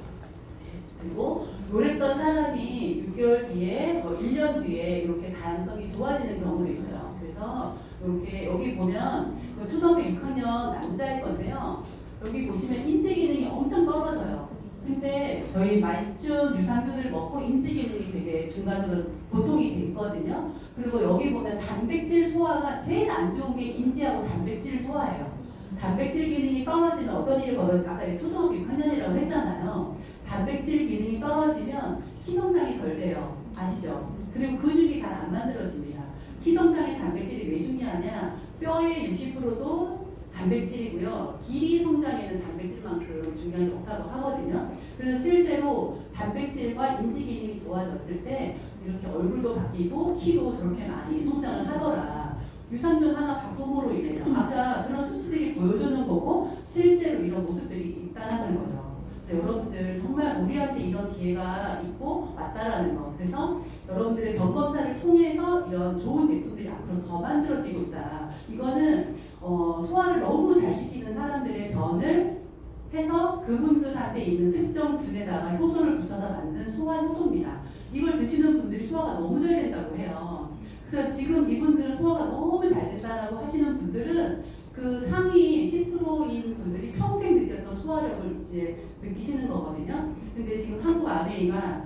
그리고 노랬던 사람이 6개월 뒤에 1년 뒤에 이렇게 다양성이 좋아지는 경우도 있어요. 그래서 이렇게 여기 보면 초등학교 6학년 남자일 건데요. 여기 보시면 인지 기능이 엄청 떨어져요. 근데 저희 말준 유산균을 먹고 인지 기능이 되게 중간으로 보통이 돼 있거든요. 그리고 여기 보면 단백질 소화가 제일 안 좋은 게 인지하고 단백질 소화예요. 단백질 기능이 떨어지면 어떤 일이 벌어질까? 아까 초등학교 6학년이라고 했잖아요. 단백질 기능이 떨어지면 키 성장이 덜 돼요. 아시죠? 그리고 근육이 잘 안 만들어집니다. 키 성장에 단백질이 왜 중요하냐? 뼈의 60%도 단백질이고요. 길이 성장에는 단백질만큼 중요한 게 없다고 하거든요. 그래서 실제로 단백질과 인지 기능이 좋아졌을 때 이렇게 얼굴도 바뀌고 키도 저렇게 많이 성장을 하더라. 유산균 하나 바꿈으로 인해서 아까 그런 수치들이 보여주는 거고 실제로 이런 모습들이 있다는 거죠. 여러분들 정말 우리한테 이런 기회가 있고 왔다라는 거. 그래서 여러분들의 병 검사를 통해서 이런 좋은 제품들이 앞으로 더 만들어지고 있다. 이거는 소화를 너무 잘 시키는 사람들의 변을 해서 그분들한테 있는 특정 균에다가 효소를 붙여서 만든 소화 효소입니다. 이걸 드시는 분들이 소화가 너무 잘 된다고 해요. 그래서 지금 이분들은 소화가 너무 잘 된다라고 하시는 분들은 그 상위 10%인 분들이 평생 느꼈던 소화력을 이제 느끼시는 거거든요. 근데 지금 한국아메이가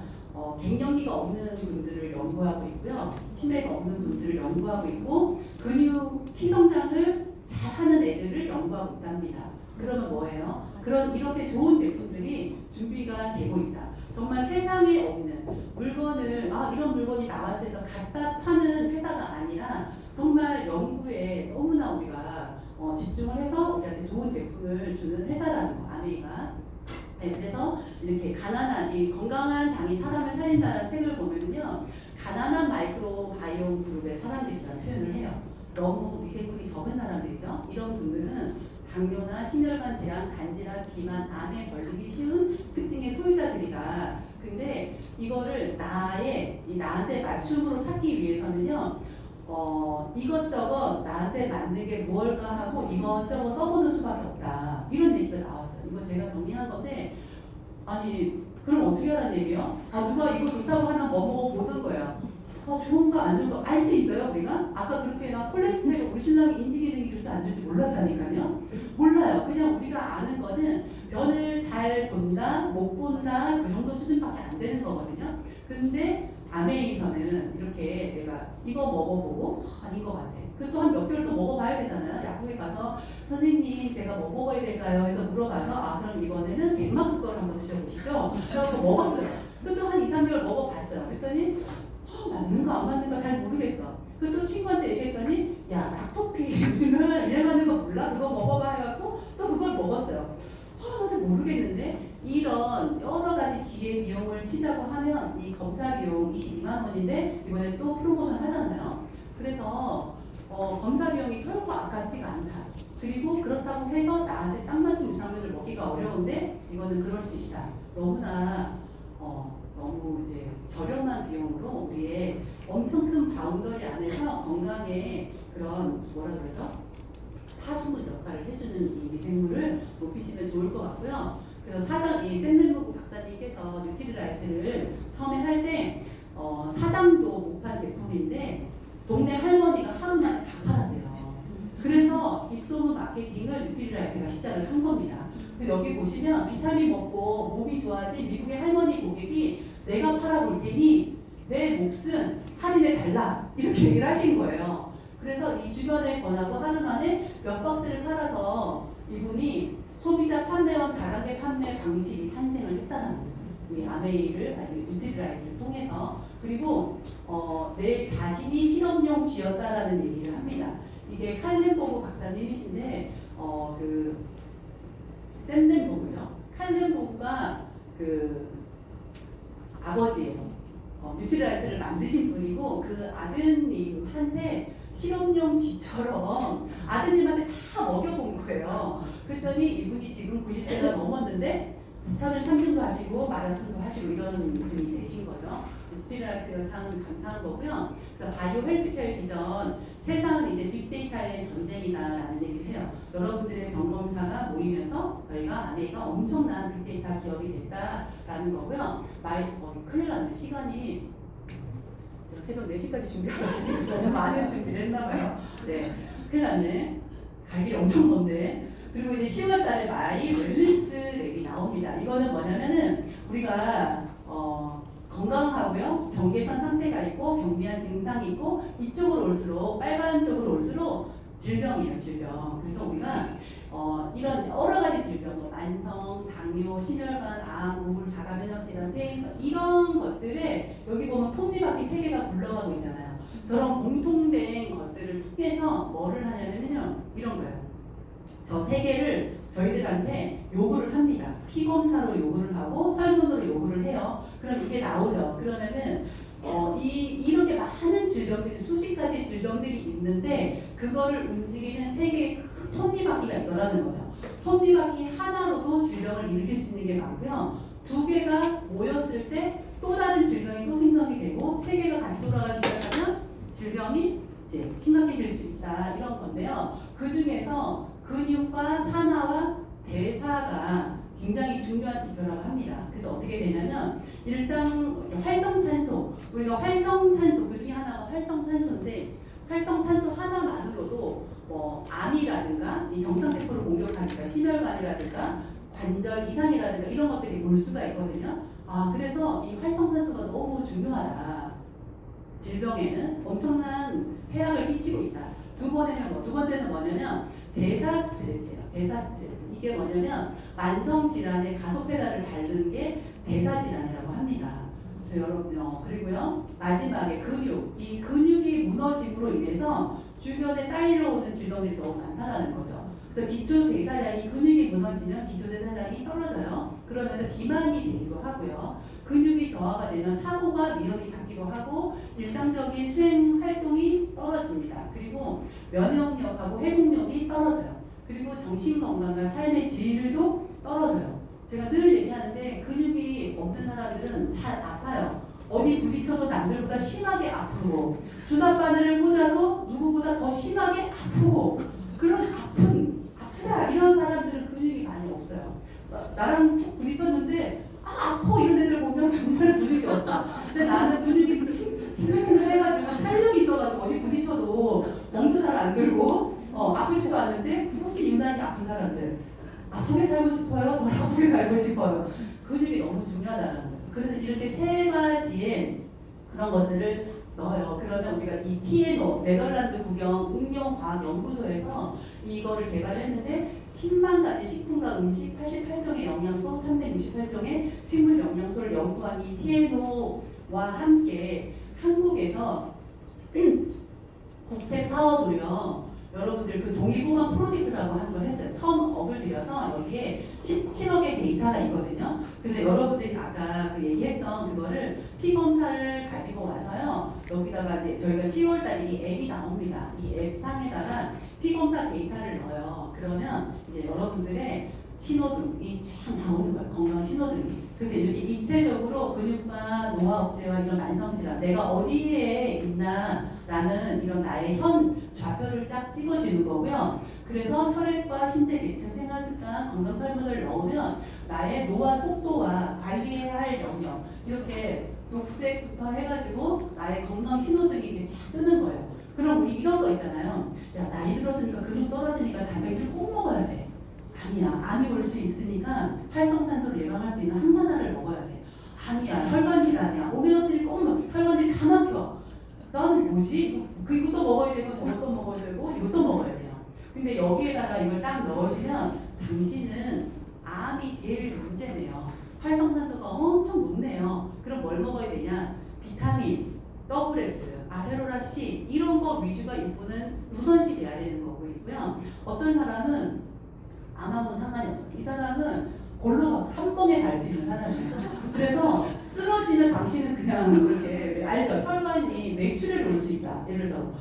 갱년기가 없는 분들을 연구하고 있고요. 치매가 없는 분들을 연구하고 있고 근육 키 성장을 잘하는 애들을 연구하고 있답니다. 그러면 뭐예요? 이렇게 좋은 제품들이 준비가 되고 있다. 정말 세상에 없는 물건을 이런 물건이 나와서 해서 갖다 파는 회사가 아니라 정말 연구에 너무나 우리가 집중을 해서 우리한테 좋은 제품을 주는 회사라는 거, 아메이가. 네, 그래서 이렇게 가난한 이 건강한 장이 사람을 살린다는 책을 보면요, 가난한 마이크로바이옴 그룹의 사람들이라는 표현을 해요. 너무 미생물이 적은 사람들이죠. 이런 분들은 당뇨나 심혈관 질환, 간질환, 비만, 암에 걸리기 쉬운 특징의 소유자들이다. 근데 이거를 나한테 맞춤으로 찾기 위해서는요, 이것저것 나한테 맞는 게 뭘까 하고 이것저것 써보는 수밖에 없다. 이런 얘기가 나왔어요. 이거 제가 정리한 건데, 아니, 그럼 어떻게 하라는 얘기예요? 누가 이거 좋다고 하면 뭐 보는 거예요. 좋은가 안 좋은가 알 수 있어요, 우리가? 아까 그렇게 콜레스테롤, 우리 신랑이 인지 기능이 그렇게 안 좋은지 몰랐다니까요. 몰라요. 그냥 우리가 아는 거는 변을 잘 본다, 못 본다, 그 정도 수준밖에 안 되는 거거든요. 근데 아메이에서는 이렇게 내가 이거 먹어보고 아닌 것 같아. 그또 한 몇 개월 또 먹어봐야 되잖아요. 약국에 가서 선생님 제가 뭐 먹어야 될까요? 해서 물어봐서 그럼 이번에는 덴마크 걸 한번 드셔보시죠. 그래서 먹었어요. 그또 한 2, 3개월 먹어봤어요. 그랬더니 맞는가 안 맞는가 잘 모르겠어. 또 친구한테 얘기했더니 야 락토피 요즘은 유행하는 거 몰라? 그거 먹어봐 해갖고 또 그걸 먹었어요. 나도 모르겠는데 이런 여러 가지 기회 비용을 치자고 하면 이 검사 비용 22만 원인데 이번에 또 프로모션 하잖아요. 그래서 검사 비용이 결코 아깝지가 않다. 그리고 그렇다고 해서 나한테 딱 맞춘 유산균을 먹기가 어려운데 이거는 그럴 수 있다. 너무나 너무 이제 저렴한 비용으로 우리의 엄청 큰 바운더리 안에서 건강에 그런 뭐라 그러죠? 파수물 역할을 해주는 이 미생물을 높이시면 좋을 것 같고요. 그래서 이 샌드무브 박사님께서 뉴트리라이트를 처음에 할 때 사장도 못 판 제품인데 동네 할머니가 하루 만에 다 팔았대요. 그래서 입소문 마케팅을 뉴트리라이트가 시작을 한 겁니다. 여기 보시면 비타민 먹고 몸이 좋아지 미국의 할머니 고객이 내가 팔아볼 테니 내 몫은 할인해 달라 이렇게 얘기를 하신 거예요. 그래서 이 주변에 권하고 하루 만에 몇 박스를 팔아서 이분이 소비자 판매원 다단계 판매 방식이 탄생을 했다는 거죠. 이 아메이를 뉴트리라이트를 통해서. 그리고 내 자신이 실험용 쥐였다라는 얘기를 합니다. 이게 칼렌보그 박사님이신데 그 샘넨보그죠. 칼렌보그가 그 아버지예요. 뉴트리라이트를 만드신 분이고 그 아드님한테 실험용 쥐처럼 아드님한테 다 먹여본 거예요. 그랬더니 이분이 지금 90세가 넘었는데 33등도 하시고 마라톤도 하시고 이런 분이 되신 거죠. 뉴트리라이트가 참 감사한 거고요. 그래서 바이오 헬스케어 비전 세상은 이제 빅데이터의 전쟁이다라는 얘기를 해요. 여러분들의 경험사가 모이면서 저희가 아메이가 엄청난 빅데이터 기업이 됐다라는 거고요. 큰일 났네. 시간이 제가 새벽 4시까지 준비하고 너무 많은 준비를 했나봐요. 네, 큰일 났네. 갈 길이 엄청 먼데. 그리고 이제 10월 달에 마이 웰니스 랩이 나옵니다. 이거는 뭐냐면은 우리가 건강하고요, 경계선 상태가 있고 경미한 증상이 있고 이쪽으로 올수록 빨간 쪽으로 올수록 질병이에요, 질병. 그래서 우리가 이런 여러 가지 질병, 뭐 만성, 당뇨, 심혈관, 암, 우울, 자가 면역질환, 폐인성 이런 것들에 여기 보면 톱니바퀴 3개가 굴러가고 있잖아요. 저런 공통된 것들을 통해서 뭐를 하냐면요, 이런 거예요. 저 3개를 저희들한테 요구를 합니다. 피 검사로 요구를 하고 설문으로 요구를 해요. 그럼 이게 나오죠. 그러면은 이렇게 많은 질병들이 수십 가지 질병들이 있는데 그거를 움직이는 3개의 큰 톱니바퀴가 있더라는 거죠. 톱니바퀴 하나로도 질병을 일으킬 수 있는 게 많고요. 2개가 모였을 때 또 다른 질병이 또 생성이 되고 3개가 같이 돌아가기 시작하면 질병이 이제 심각해질 수 있다 이런 건데요. 그 중에서 근육과 산화와 대사가 굉장히 중요한 지표라고 합니다. 그래서 어떻게 되냐면 활성산소, 우리가 활성산소 그 중에 하나가 활성산소인데 활성산소 하나만으로도 뭐 암이라든가 이 정상세포를 공격하니까 심혈관이라든가 관절 이상이라든가 이런 것들이 올 수가 있거든요. 그래서 이 활성산소가 너무 중요하다. 질병에는 엄청난 해악을 끼치고 있다. 두 번째는 뭐냐면 대사 스트레스예요. 대사 스트레스. 이게 뭐냐면 만성 질환의 가속 페달을 밟는 게 대사 질환이라고 합니다. 여러분, 그리고요 마지막에 근육. 이 근육이 무너짐으로 인해서 주변에 딸려오는 질병들이 너무 많다라는 거죠. 그래서 기초 대사량이 근육이 무너지면 기초 대사량이 떨어져요. 그러면서 비만이 되기도 하고요. 근육이 저하가 되면 사고가 위험이 작기도 하고 일상적인 수행 활동이 떨어집니다. 그리고 면역력하고 회복력이 떨어져요. 그리고 정신 건강과 삶의 질도 떨어져요. 제가 늘 얘기하는데 근육이 없는 사람들은 잘 아파요. 어디 부딪혀도 남들보다 심하게 아프고 주사 바늘을 꽂아도 누구보다 더 심하게 아프고 그런 아프다 이런 사람들은 근육이 많이 없어요. 나랑 툭 부딪혔는데 아파 이런 애들 보면 정말 근육이 없어. 근데 나는 근육이 핑핑핑 해가지고 탄력이 있어가지고 어디 부딪혀도 멍도 잘 안 들고 아프지도 않는데 굳이 유난히 아픈 사람들 아프게 살고 싶어요? 덜 아프게 살고 싶어요? 근육이 너무 중요하다는 거죠. 그래서 이렇게 3가지의 그런 것들을 넣어요. 그러면 우리가 이 TNO 네덜란드 국영 응용과학연구소에서 이거를 개발했는데 10만 가지 식품과 음식, 88종의 영양소, 368종의 식물 영양소를 연구한 이 TNO와 함께 한국에서 국책 사업으로요. 여러분들 그 동의보감 프로젝트라고 하는 걸 했어요. 1,000억을 들여서 여기에 17억의 데이터가 있거든요. 그래서 여러분들이 아까 그 얘기했던 그거를 피 검사를 가지고 와서요. 여기다가 이제 저희가 10월달에 이 앱이 나옵니다. 이 앱 상에다가 피 검사 데이터를 넣어요. 그러면 이제 여러분들의 신호등이 쫙 나오는 거예요. 건강 신호등이. 그래서 이렇게 입체적으로 근육과 노화 억제와 이런 만성질환, 내가 어디에 있나라는 이런 나의 현 좌표를 쫙 찍어주는 거고요. 그래서 혈액과 신체 계층, 생활습관, 건강 설문을 넣으면 나의 노화 속도와 관리해야 할 영역 이렇게 녹색부터 해가지고 나의 건강 신호등이 이렇게 쫙 뜨는 거예요. 그럼 우리 이런 거 있잖아요. 야, 나이 들었으니까 근육 떨어지니까 단백질 꼭 먹어야 돼. 아니야. 암이 올 수 있으니까 활성산소를 예방할 수 있는 항산화를 먹어야 돼. 아니야. 혈관 질환이야. 오메가3 꼭 넣어. 혈관들이 다 막혀. 나는 뭐지? 이것도 먹어야 되고 저것도 먹어야 되고 이것도 먹어야 돼요. 근데 여기에다가 이걸 싹 넣으시면 당신은 암이 제일 문제네요. 활성산소가 엄청 높네요. 그럼 뭘 먹어야 되냐? 비타민, WS, 아세로라 C 이런 거 위주가 인పు는 우선시 돼야 되는 거고요. 어떤 사람은 아마도 상관이 없어. 이 사람은 골로 한 번에 갈 수 있는 사람이에요. 그래서 쓰러지면 당신은 그냥 이렇게 알죠? 혈관이 뇌출혈이 올 수 있다. 예를 들어서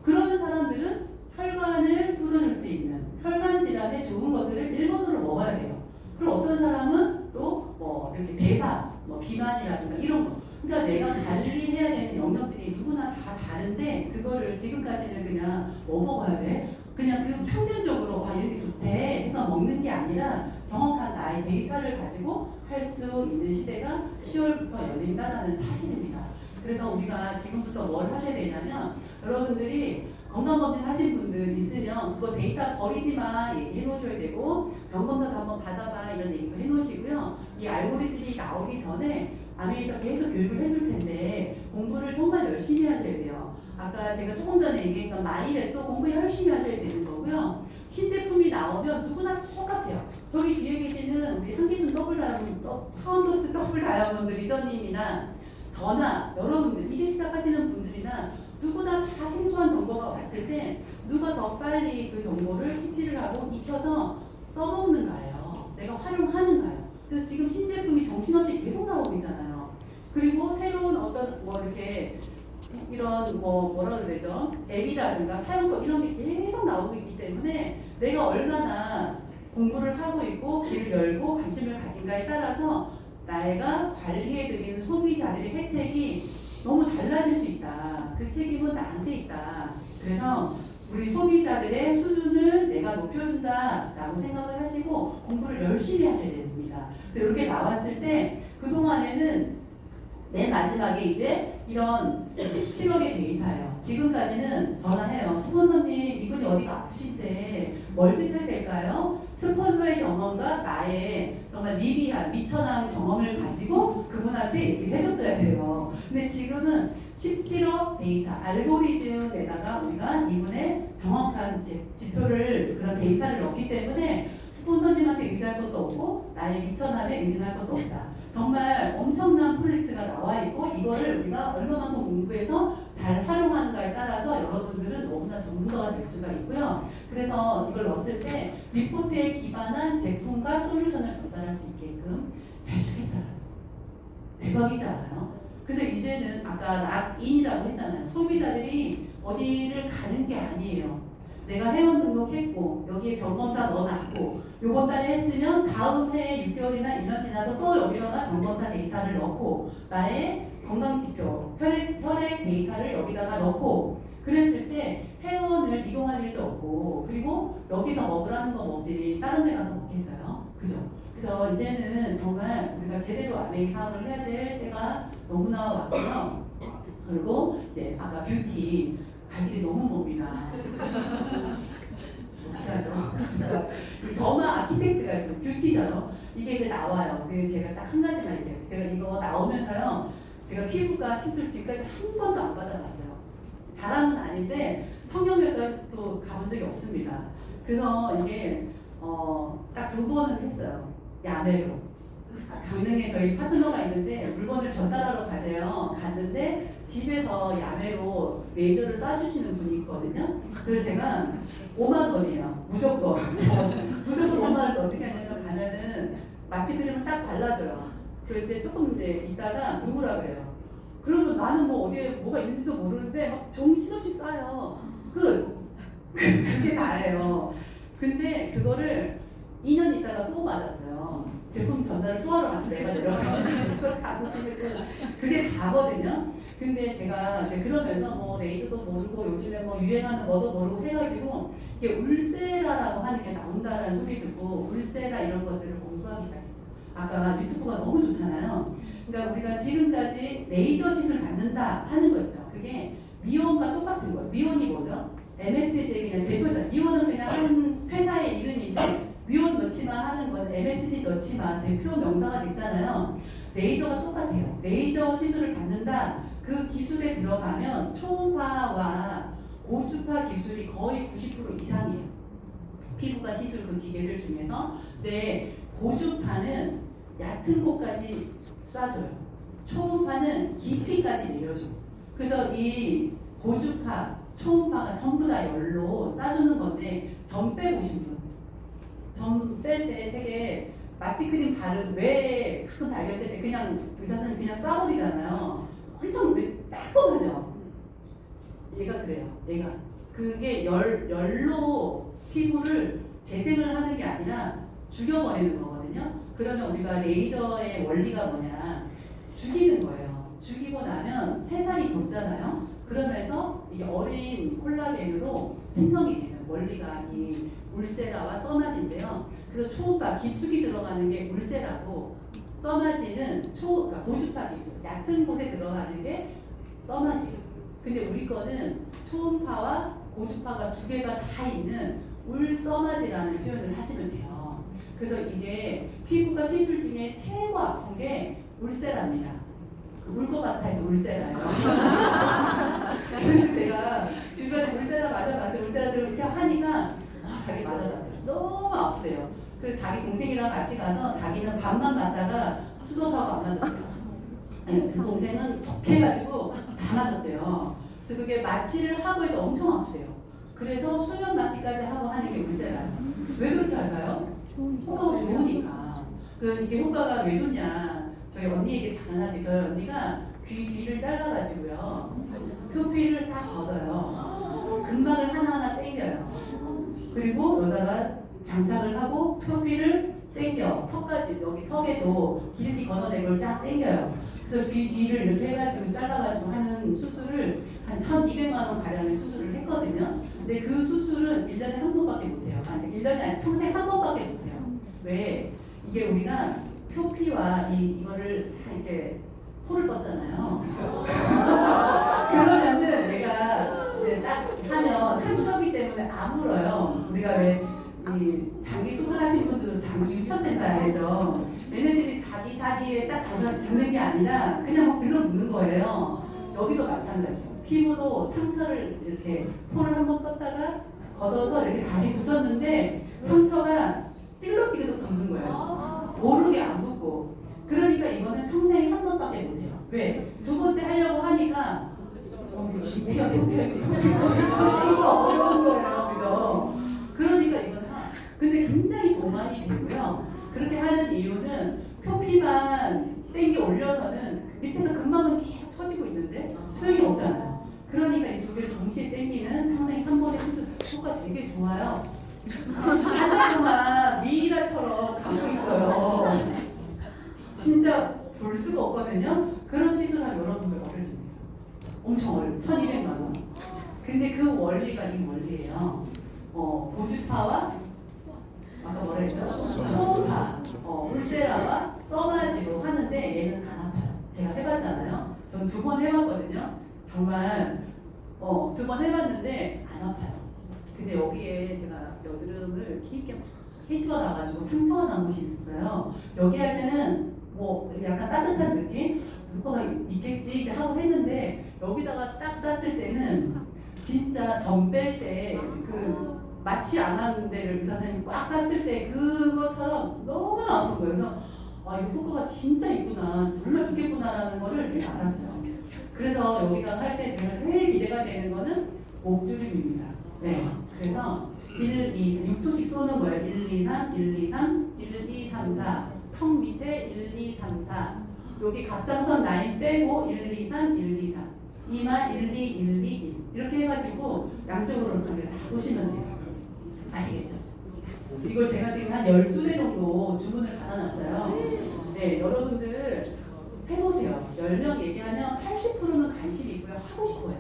그런 사람들은 혈관을 뚫어줄 수 있는 혈관 질환에 좋은 것들을 1번으로 먹어야 돼요. 그리고 어떤 사람은 또 뭐 이렇게 대사, 뭐 비만이라든가 이런 거. 그러니까 내가 관리해야 되는 영역들이 누구나 다 다른데 그거를 지금까지는 그냥 뭐 먹어야 돼? 그냥 그 평균적으로 와 이렇게 좋대 해서 먹는 게 아니라 정확한 나의 데이터를 가지고 할 수 있는 시대가 10월부터 열린다라는 사실입니다. 그래서 우리가 지금부터 뭘 하셔야 되냐면 여러분들이 건강검진 하신 분들 있으면 그거 데이터 버리지 마 얘기해 놓으셔야 되고 병검사도 한번 받아봐 이런 얘기도 해 놓으시고요. 이 알고리즘이 나오기 전에 아메에서 계속 교육을 해줄 텐데 공부를 정말 열심히 하셔야 돼요. 아까 제가 조금 전에 얘기했던 마이랩도 공부 열심히 하셔야 되는 거고요. 신제품이 나오면 누구나 똑같아요. 저기 뒤에 계시는 우리 한기순 파운더스 더블 다이아몬드 리더님이나 저나 여러분들 이제 시작하시는 분들이나 누구나 다 생소한 정보가 왔을 때 누가 더 빨리 그 정보를 캐치를 하고 익혀서 써먹는가요? 내가 활용하는가요? 그래서 지금 신제품이 정신없이 계속 나오고 있잖아요. 그리고 새로운 어떤 뭐 이렇게 이런 뭐라 그래야 되죠? 앱이라든가 사용법 이런 게 계속 나오고 있기 때문에 내가 얼마나 공부를 하고 있고 귀를 열고 관심을 가진가에 따라서 내가 관리해드리는 소비자들의 혜택이 너무 달라질 수 있다. 그 책임은 나한테 있다. 그래서 우리 소비자들의 수준을 내가 높여준다라고 생각을 하시고 공부를 열심히 하셔야 됩니다. 그래서 이렇게 나왔을 때 그동안에는 맨 마지막에 이제 이런 17억의 데이터예요. 지금까지는 전화해요. 스폰서님 이분이 어디가 아프신데 뭘 드셔야 될까요? 스폰서의 경험과 나의 정말 미비한 미천한 경험을 가지고 그분한테 얘기를 해줬어야 돼요. 근데 지금은 17억 데이터 알고리즘에다가 우리가 이분의 정확한 지표를 그런 데이터를 넣기 때문에 스폰서님한테 의지할 것도 없고 나의 미천함에 의지할 것도 없다. 정말 엄청난 프로젝트가 나와 있고 이거를 우리가 얼마만큼 공부해서 잘 활용하는가에 따라서 여러분들은 너무나 전문가가 될 수가 있고요. 그래서 이걸 넣었을 때 리포트에 기반한 제품과 솔루션을 전달할 수 있게끔 해주겠다. 대박이지 않아요? 그래서 이제는 아까 락인이라고 했잖아요. 소비자들이 어디를 가는 게 아니에요. 내가 회원 등록했고 여기에 병검사 넣어놨고 요번 달에 했으면 다음 해에 6개월이나 1년 지나서 또 여기다가 병검사 데이터를 넣고 나의 건강지표, 혈액 데이터를 여기다가 넣고 그랬을 때 회원을 이동할 일도 없고 그리고 여기서 먹으라는 거 먹지 다른 데 가서 먹겠어요? 그죠? 그래서 이제는 정말 우리가 제대로 아메이 사업을 해야 될 때가 너무나 왔고요. 그리고 이제 아까 뷰티 갈 길이 너무 멉니다. 어떻게 하죠? 더마 아키텍트가 있죠. 뷰티잖아요. 이게 이제 나와요. 제가 딱 한 가지만 얘기해요. 제가 이거 나오면서요. 제가 피부과 시술 지금까지 한 번도 안 받아봤어요. 자랑은 아닌데 성형외과도 가본 적이 없습니다. 그래서 이게 딱 2번을 했어요. 야매로. 강릉에 저희 파트너가 있는데 물건을 전달하러 가세요. 갔는데 집에서 야매로 레이저를 쏴주시는 분이 있거든요. 그래서 제가 5만 원이에요. 무조건. 무조건 5만 원을 어떻게 하냐면 가면은 마취 크림을 싹 발라줘요. 그리고 이제 조금 이제 있다가 누우라 그래요. 그러면 나는 뭐 어디에 뭐가 있는지도 모르는데 막 정신없이 쏴요. 그게 다예요. 근데 그거를 2년 있다가 또 맞았어요. 제품 전달을 또 하러 갔는데 내가 내려가서 그걸 가고 그게 다거든요. 근데 제가 이제 그러면서 뭐 레이저도 모르고 요즘에 뭐 유행하는 뭐도 모르고 해가지고 이게 울세라라고 하는 게 나온다라는 소리 듣고 울세라 이런 것들을 공부하기 시작했어요. 아까 유튜브가 너무 좋잖아요. 그러니까 우리가 지금까지 레이저 시술 받는다 하는 거 있죠. 그게 미온과 똑같은 거예요. 미온이 뭐죠? MSG의 그냥 대표죠. 미온은 그냥 한 회사의 이름인데 미온 넣지만 하는 건 MSG 넣지만 대표 명사가 됐잖아요. 레이저가 똑같아요. 레이저 시술을 받는다. 그 기술에 들어가면 초음파와 고주파 기술이 거의 90% 이상이에요. 피부과 시술 그 기계들 중에서. 근데 고주파는 얕은 곳까지 쏴줘요. 초음파는 깊이까지 내려줘. 그래서 이 고주파, 초음파가 전부 다 열로 쏴주는 건데 점 빼보신 분. 점 뺄 때 되게 마취크림 바른 왜 가끔 발견될 때 그냥 의사 선생님 그냥 쏴버리잖아요. 엄청 따끔하죠. 얘가 그래요. 얘가 그게 열로 피부를 재생을 하는 게 아니라 죽여버리는 거거든요. 그러면 우리가 레이저의 원리가 뭐냐? 죽이는 거예요. 죽이고 나면 새살이 돋잖아요. 그러면서 이게 어린 콜라겐으로 생성이 되는 원리가 이 울세라와 써마지인데요. 그래서 초음파 깊숙이 들어가는 게 울세라고 써마지는 그러니까 고주파 깊숙 얕은 곳에 들어가는 게 써마지. 근데 우리 거는 초음파와 고주파가 두 개가 다 있는 울써마지라는 표현을 하시면 돼요. 그래서 이게 피부과 시술 중에 최고 아픈 게 울세라입니다. 울 것 같아서 울세라예요. 그래서 제가 주변에 울세라 맞아봤어요. 울세라들 이렇게 하니까 자기 맞아봤대요. 너무 아프대요. 그래서 자기 동생이랑 같이 가서 자기는 밥만 맞다가 수도하고 안 맞았대요. 네, 그 동생은 독해가지고 다 맞았대요. 그래서 그게 마취를 하고 해도 엄청 아프대요. 그래서 수면 마취까지 하고 하는 게 울세라예요. 왜 그렇게 할까요? 효과가 좋으니까. 이게 효과가 왜 좋냐? 저희 언니에게 장난하게 저희 언니가 귀 뒤를 잘라가지고요. 표피를 싹 걷어요. 근막을 하나하나 당겨요. 그리고 여기다가 장착을 하고 표피를 당겨. 턱까지 여기 턱에도 길게 걷어내고 쫙 당겨요. 그래서 귀 뒤를 이렇게 해가지고 잘라가지고 하는 수술을 한 1,200만 원 가량의 수술을 했거든요. 근데 그 수술은 1년에 한 번밖에 못해요. 아니 1년이 아니 평생 한 번밖에 못해요. 왜? 이게 우리가 표피와 이거를 싹 이렇게 코를 떴잖아요. 그러면은 내가 이제 딱 하면 상처기 때문에 아물어요. 우리가 왜 이 장기 수술하신 분들은 장기 유천된다 알죠? 얘네들이 자기에 딱 잡는 게 아니라 그냥 막 들러붙는 거예요. 여기도 마찬가지예요. 피부도 상처를 이렇게 코를 한번 떴다가 걷어서 이렇게 다시 붙였는데 상처가 찌그덕찌그덕 붙는 거예요. 고르게 안 붙고. 그러니까 이거는 평생 한 번밖에 못해요. 왜? 두 번째 하려고 하니까 이거 어려운 거예요. 그죠? 그러니까 이거는 근데 굉장히 도만이 되고요. 그렇게 하는 이유는 표피만 땡겨 올려서는 밑에서 근막은 계속 처지고 있는데 소용이 없잖아요. 그러니까 이 두 개를 동시에 땡기는 평생 한 번의 수술 효과 되게 좋아요. 한 달 동안 미이라처럼 감고 있어요. 진짜 볼 수가 없거든요. 그런 시술하면 여러분들 어려집니다. 엄청 어려요. 1,200만 원. 근데 그 원리가 이 원리예요. 고주파와 아까 뭐라 했죠? 초음파, 울세라와 써마지로 하는데 얘는 안 아파요. 제가 해봤잖아요. 전 2번 해봤거든요. 정말 2번 해봤는데 안 아파요. 근데 여기에 제가 여드름을 깊게 막 해집어 놔가지고 상처가 난 곳이 있었어요. 여기 할 때는 뭐 약간 따뜻한 느낌? 효과가 있겠지 이제 하고 했는데 여기다가 딱 쌌을 때는 진짜 점 뺄 때 그 마취 안 하는 데를 의사 선생님이 꽉 쌌을 때 그것처럼 너무나 아픈 거예요. 그래서 이거 효과가 진짜 있구나, 정말 좋겠구나라는 거를 제가 알았어요. 그래서 여기가 할 때 제가 제일 기대가 되는 거는 목주름입니다. 네, 그래서 1, 2, 6초씩 쏘는 거예요. 1, 2, 3, 1, 2, 3, 1, 2, 3, 4. 턱 밑에 1, 2, 3, 4. 여기 갑상선 라인 빼고 1, 2, 3, 1, 2, 3. 이마 1, 2, 1, 2, 1. 이렇게 해가지고 양쪽으로 이렇게 다 보시면 돼요. 아시겠죠? 이걸 제가 지금 한 12대 정도 주문을 받아놨어요. 네, 여러분들 해보세요. 10명 얘기하면 80%는 관심이 있고요. 하고 싶어요.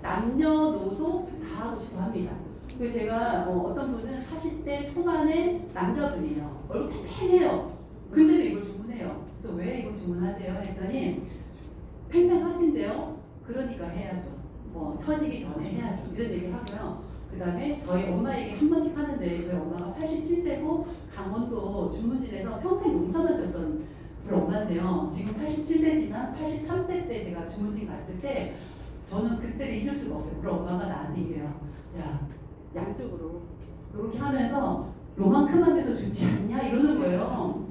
남녀노소 다 하고 싶어 합니다. 그래서 제가 어떤 분은 40대 초반의 남자분이에요. 얼굴 팽팽해요. 근데도 이걸 주문해요. 그래서 왜 이거 주문하세요? 했더니 팽팽하신데요. 그러니까 해야죠. 처지기 전에 해야죠. 이런 얘기 하고요. 그 다음에 저희 엄마 얘기 한 번씩 하는데 저희 엄마가 87세고 강원도 주무진에서 평생 농사만 졌던 우리 엄마인데요. 지금 87세지만 83세 때 제가 주무진 갔을 때 저는 그때를 잊을 수가 없어요. 우리 엄마가 나한테 이래요. 야, 양쪽으로 이렇게 하면서 요만큼만 해도 좋지 않냐? 이러는 거예요.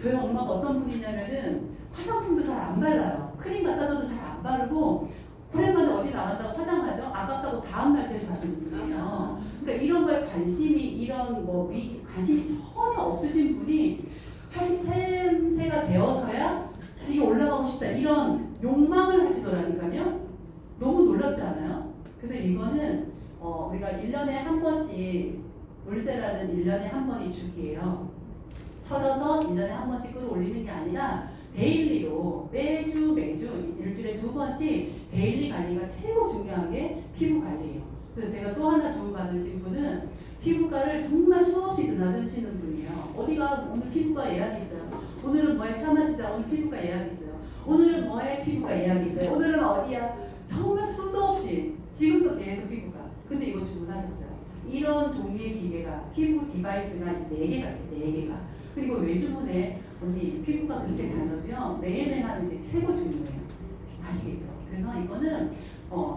저희 엄마가 어떤 분이냐면은 화장품도 잘 안 발라요. 크림 갖다 줘도 잘 안 바르고 오랜만에 어디 나갔다고 화장하죠? 아깝다고 다음날 세수하시는 분이에요. 그러니까 이런 거에 관심이 이런 관심이 전혀 없으신 분이 83세가 되어서야 이게 올라가고 싶다 이런 욕망을 하시더라니까요. 너무 놀랍지 않아요? 그래서 이거는 우리가 1년에 한 번씩 물세라는 1년에 한 번이 주기예요. 쳐져서 1년에 한 번씩 끌어올리는 게 아니라 데일리로 매주 일주일에 2번씩 데일리 관리가 최고 중요한 게 피부 관리예요. 그래서 제가 또 하나 주문받으신 분은 피부과를 정말 수없이 드나드시는 분이에요. 어디가 오늘 피부과 예약이 있어요. 오늘은 뭐에 차 마시자. 오늘 피부과 예약이 있어요. 오늘은 뭐에 피부과 예약이 있어요. 오늘은 어디야. 정말 수도 없이 지금도 계속 피부과. 근데 이거 주문하셨어요. 이런 종류의 기계가 피부 디바이스가 4개가 그리고 왜 주문해? 언니 피부과 그렇게 다녀도요 매일매일 하는 게 최고 중요해요. 아시겠죠? 그래서 이거는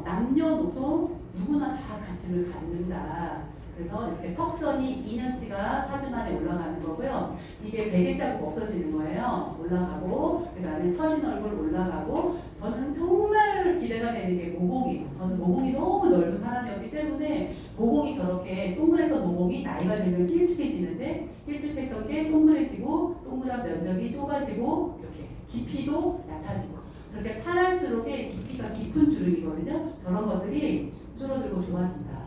남녀노소 누구나 다 가치를 갖는다. 그래서 이렇게 턱선이 2년치가 4주 만에 올라가는 거고요. 이게 베개 자국 없어지는 거예요. 올라가고 그 다음에 처진 얼굴 올라가고 저는 정말 기대가 되는 게 모공이에요. 저는 모공이 너무 넓은 사람이었기 때문에 모공이 저렇게 동그랬던 모공이 나이가 들면 길쭉해지는데 길쭉했던 게 동그래지고 동그란 면적이 좁아지고 이렇게 깊이도 얕아지고 저렇게 탈할수록의 깊이가 깊은 주름이거든요. 저런 것들이 줄어들고 좋아진다.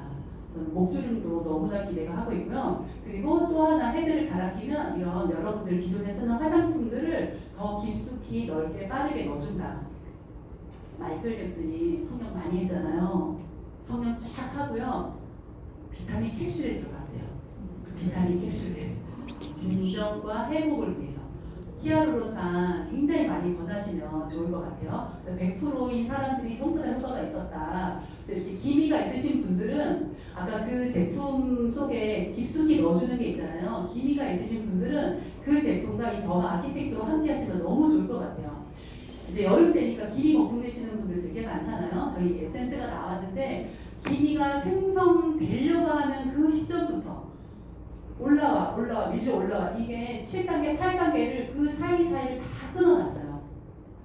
저는 목주름도 너무나 기대가 하고 있고요. 그리고 또 하나 헤드를 갈아 끼면 이런 여러분들 기존에 쓰는 화장품들을 더 깊숙이 넓게 빠르게 넣어준다. 마이클 잭슨이 성형 많이 했잖아요. 성형 쫙 하고요. 비타민 캡슐에 들어갔대요. 그 비타민 캡슐에 진정과 회복을 위해서 히알루론산 굉장히 많이 권하시면 좋을 것 같아요. 그래서 100%인 사람들이 전부 다 효과가 있었다. 이렇게 기미가 있으신 분들은 아까 그 제품 속에 깊숙이 넣어주는 게 있잖아요. 기미가 있으신 분들은 그 제품과 이 더마 아키텍트와 함께 하시면 너무 좋을 것 같아요. 이제 여름 되니까 기미 걱정되시는 분들 되게 많잖아요. 저희 에센스가 나왔는데 기미가 생성되려고 하는 그 시점부터 올라와 밀려 올라와 이게 7단계 8단계를 그 사이사이를 다 끊어놨어요.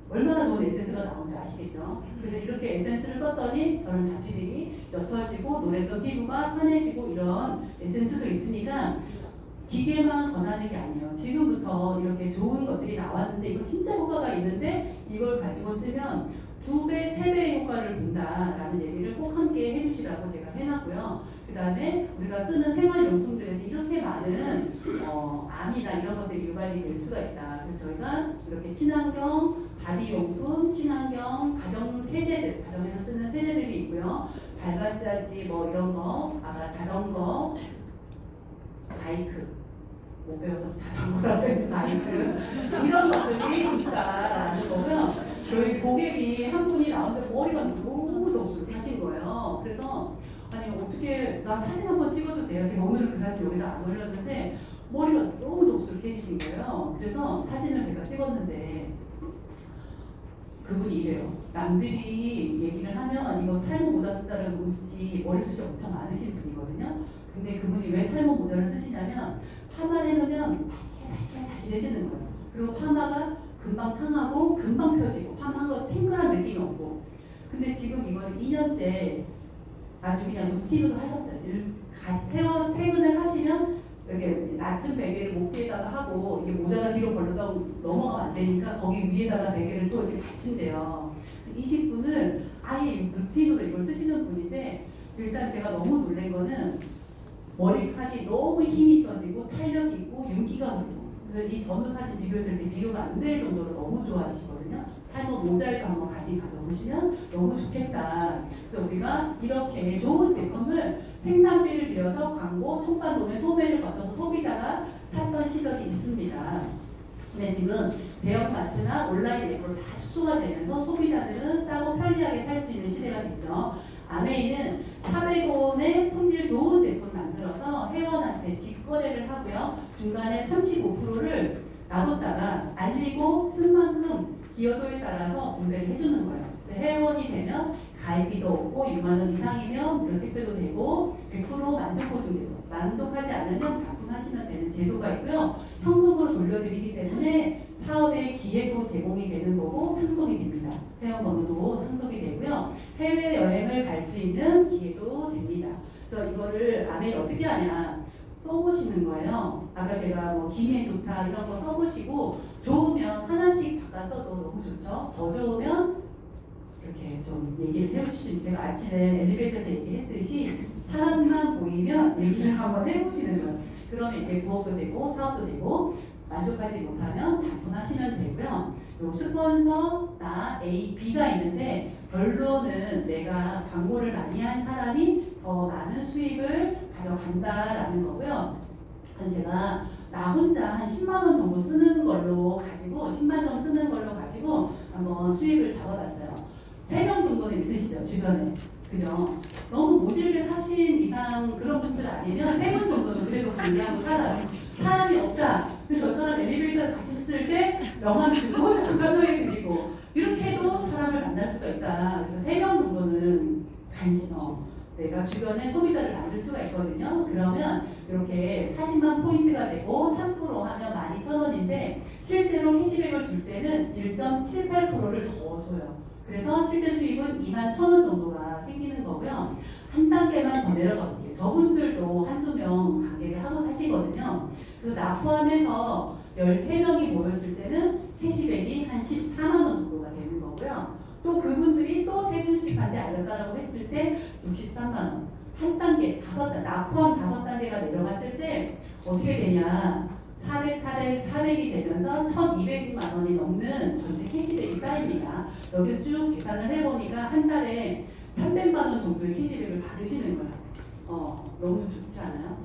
얼마나 좋은 에센스가 나온지 아시겠죠? 그래서 이렇게 에센스를 썼더니 저는 잡티들이 옅어지고 노랬던 피부가 환해지고 이런 에센스도 있으니까 기계만 권하는 게 아니에요. 지금부터 이렇게 좋은 것들이 나왔는데 이거 진짜 효과가 있는데 이걸 가지고 쓰면 2배, 3배의 효과를 본다라는 얘기를 꼭 함께 해주시라고 제가 해놨고요. 그 다음에 우리가 쓰는 생활용품들에서 이렇게 많은 암이나 이런 것들이 유발이 될 수가 있다. 그래서 저희가 이렇게 친환경 바디용품, 친환경 가정세제들, 가정에서 쓰는 세제들이 있고요. 발 마사지 뭐 이런 거, 아까 자전거, 바이크, 못 배워서 자전거라고 했는데 바이크 이런 것들이 있다라는 거고요. 저희 고객이 한 분이 나왔는데 머리가 너무 덥숙하신 거예요. 그래서 아니 어떻게 나 사진 한번 찍어도 돼요? 제가 오늘은 그 사진 여기다 안 올렸는데 머리가 너무 덥숙해지신 거예요. 그래서 사진을 제가 찍었는데 그분이 이래요. 남들이 얘기를 하면 이거 탈모 모자 쓴다라고 웃지 머리숱이 엄청 많으신 분이거든요. 근데 그분이 왜 탈모 모자를 쓰시냐면 파마를 해놓으면 바실바실해지는 거예요. 그리고 파마가 금방 상하고 금방 펴지고 파마한 거 탱글한 느낌이 없고 근데 지금 이걸 2년째 아주 그냥 루틴으로 하셨어요. 퇴근을 하시면 이렇게 낮은 베개를 목뒤에다가 하고 이게 모자가 뒤로 벌러다 넘어가면 안 되니까 거기 위에다가 베개를 또 이렇게 받친대요. 20분을 아예 루틴으로 이걸 쓰시는 분인데 일단 제가 너무 놀란 거는 머리칼이 너무 힘이 써지고 탄력 있고 윤기가 흐르고 그래서 이 전후 사진 비교했을 때 비교가 안 될 정도로 너무 좋아하시거든요. 탈모 모자에도 한번 가져보시면 너무 좋겠다. 그래서 우리가 이렇게 좋은 제품을 생산비를 들여서 광고, 총괄도매, 소매를 거쳐서 소비자가 샀던 시절이 있습니다. 근데 지금 대형마트나 온라인 앱으로 다 축소가 되면서 소비자들은 싸고 편리하게 살 수 있는 시대가 됐죠. 아메이는 400원의 품질 좋은 제품을 만들어서 회원한테 직거래를 하고요. 중간에 35%를 놔뒀다가 알리고 쓴 만큼 기여도에 따라서 분배를 해주는 거예요. 그래서 회원이 되면 가입비도 없고 6만 원 이상이면 무료 택배도 되고 100% 만족 보증제도 만족하지 않으면 반품하는 하시면 되는 제도가 있고요. 현금으로 돌려드리기 때문에 사업의 기회도 제공이 되는 거고 상속이 됩니다. 회원번호도 상속이 되고요. 해외여행을 갈 수 있는 기회도 됩니다. 그래서 이거를 아메일 어떻게 하냐 써보시는 거예요. 아까 제가 뭐 기회 좋다 이런 거 써보시고 좋으면 하나씩 바꿔 써도 너무 좋죠. 더 좋으면 이렇게 좀 얘기를 해보시죠. 제가 아침에 엘리베이터에서 얘기했듯이 사람만 보이면 얘기를 한번 해보시는 거예요. 그러면 이게 부업도 되고 사업도 되고 만족하지 못하면 반품하시면 되고요. 요 스폰서 나 A, B가 있는데 결론은 내가 광고를 많이 한 사람이 더 많은 수익을 가져간다라는 거고요. 그래서 제가 나 혼자 한 10만 원 정도 쓰는 걸로 가지고 10만 원 쓰는 걸로 가지고 한번 수익을 잡아봤어요. 3명 정도는 있으시죠 주변에. 그죠? 너무 모질게 사신 이상 그런 분들 아니면 3분 정도는 그래도 관리하고 살아요. 사람이 없다. 근데 저 사람 엘리베이터 같이 쓸 때 명함 주고 자꾸 설명해 드리고 이렇게 해도 사람을 만날 수가 있다. 그래서 3명 정도는 내가 주변에 소비자를 만들 수가 있거든요. 그러면 이렇게 40만 포인트가 되고 3% 하면 12,000원인데 실제로 캐시백을 줄 때는 1.78%를 더 줘요. 그래서 실제 수익은 21,000원 정도가 생기는 거고요. 한 단계만 더 내려가 볼게요. 저분들도 한두 명 관계를 하고 사시거든요. 그래서 나 포함해서 13명이 모였을 때는 캐시백이 한 14만 원 정도가 되는 거고요. 또 그분들이 또 3분씩 반대 알렸다라고 했을 때 63만 원. 한 단계, 나 포함 5단계가 내려갔을 때 어떻게 되냐. 400이 되면서 1,200만 원이 넘는 전체 캐시백이 쌓입니다. 여기서 쭉 계산을 해보니까 한 달에 300만 원 정도의 캐시백을 받으시는 거예요. 너무 좋지 않아요?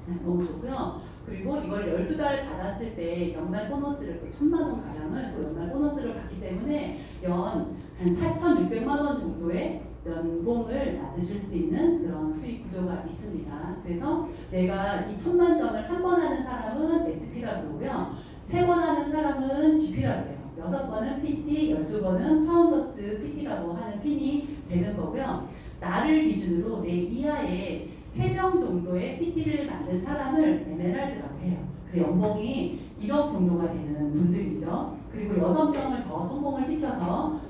네, 너무 좋고요. 그리고 이걸 12달 받았을 때 연말 보너스를 또 1,000만 원 가량을 또 연말 보너스를 받기 때문에 연 한 4,600만 원 정도의 연봉을 받으실 수 있는 그런 수익 구조가 있습니다. 그래서 내가 이 1,000만 점을 한 번 하는 사람은 SP라고 그러고요. 3번 하는 사람은 GP라고 해요. 6번은 PT, 12번은 파운더스 PT라고 하는 핀이 되는 거고요. 나를 기준으로 내 이하에 3명 정도의 PT를 만든 사람을 에메랄드라고 해요. 그래서 연봉이 1억 정도가 되는 분들이죠. 그리고 6명을 더 성공을 시켜서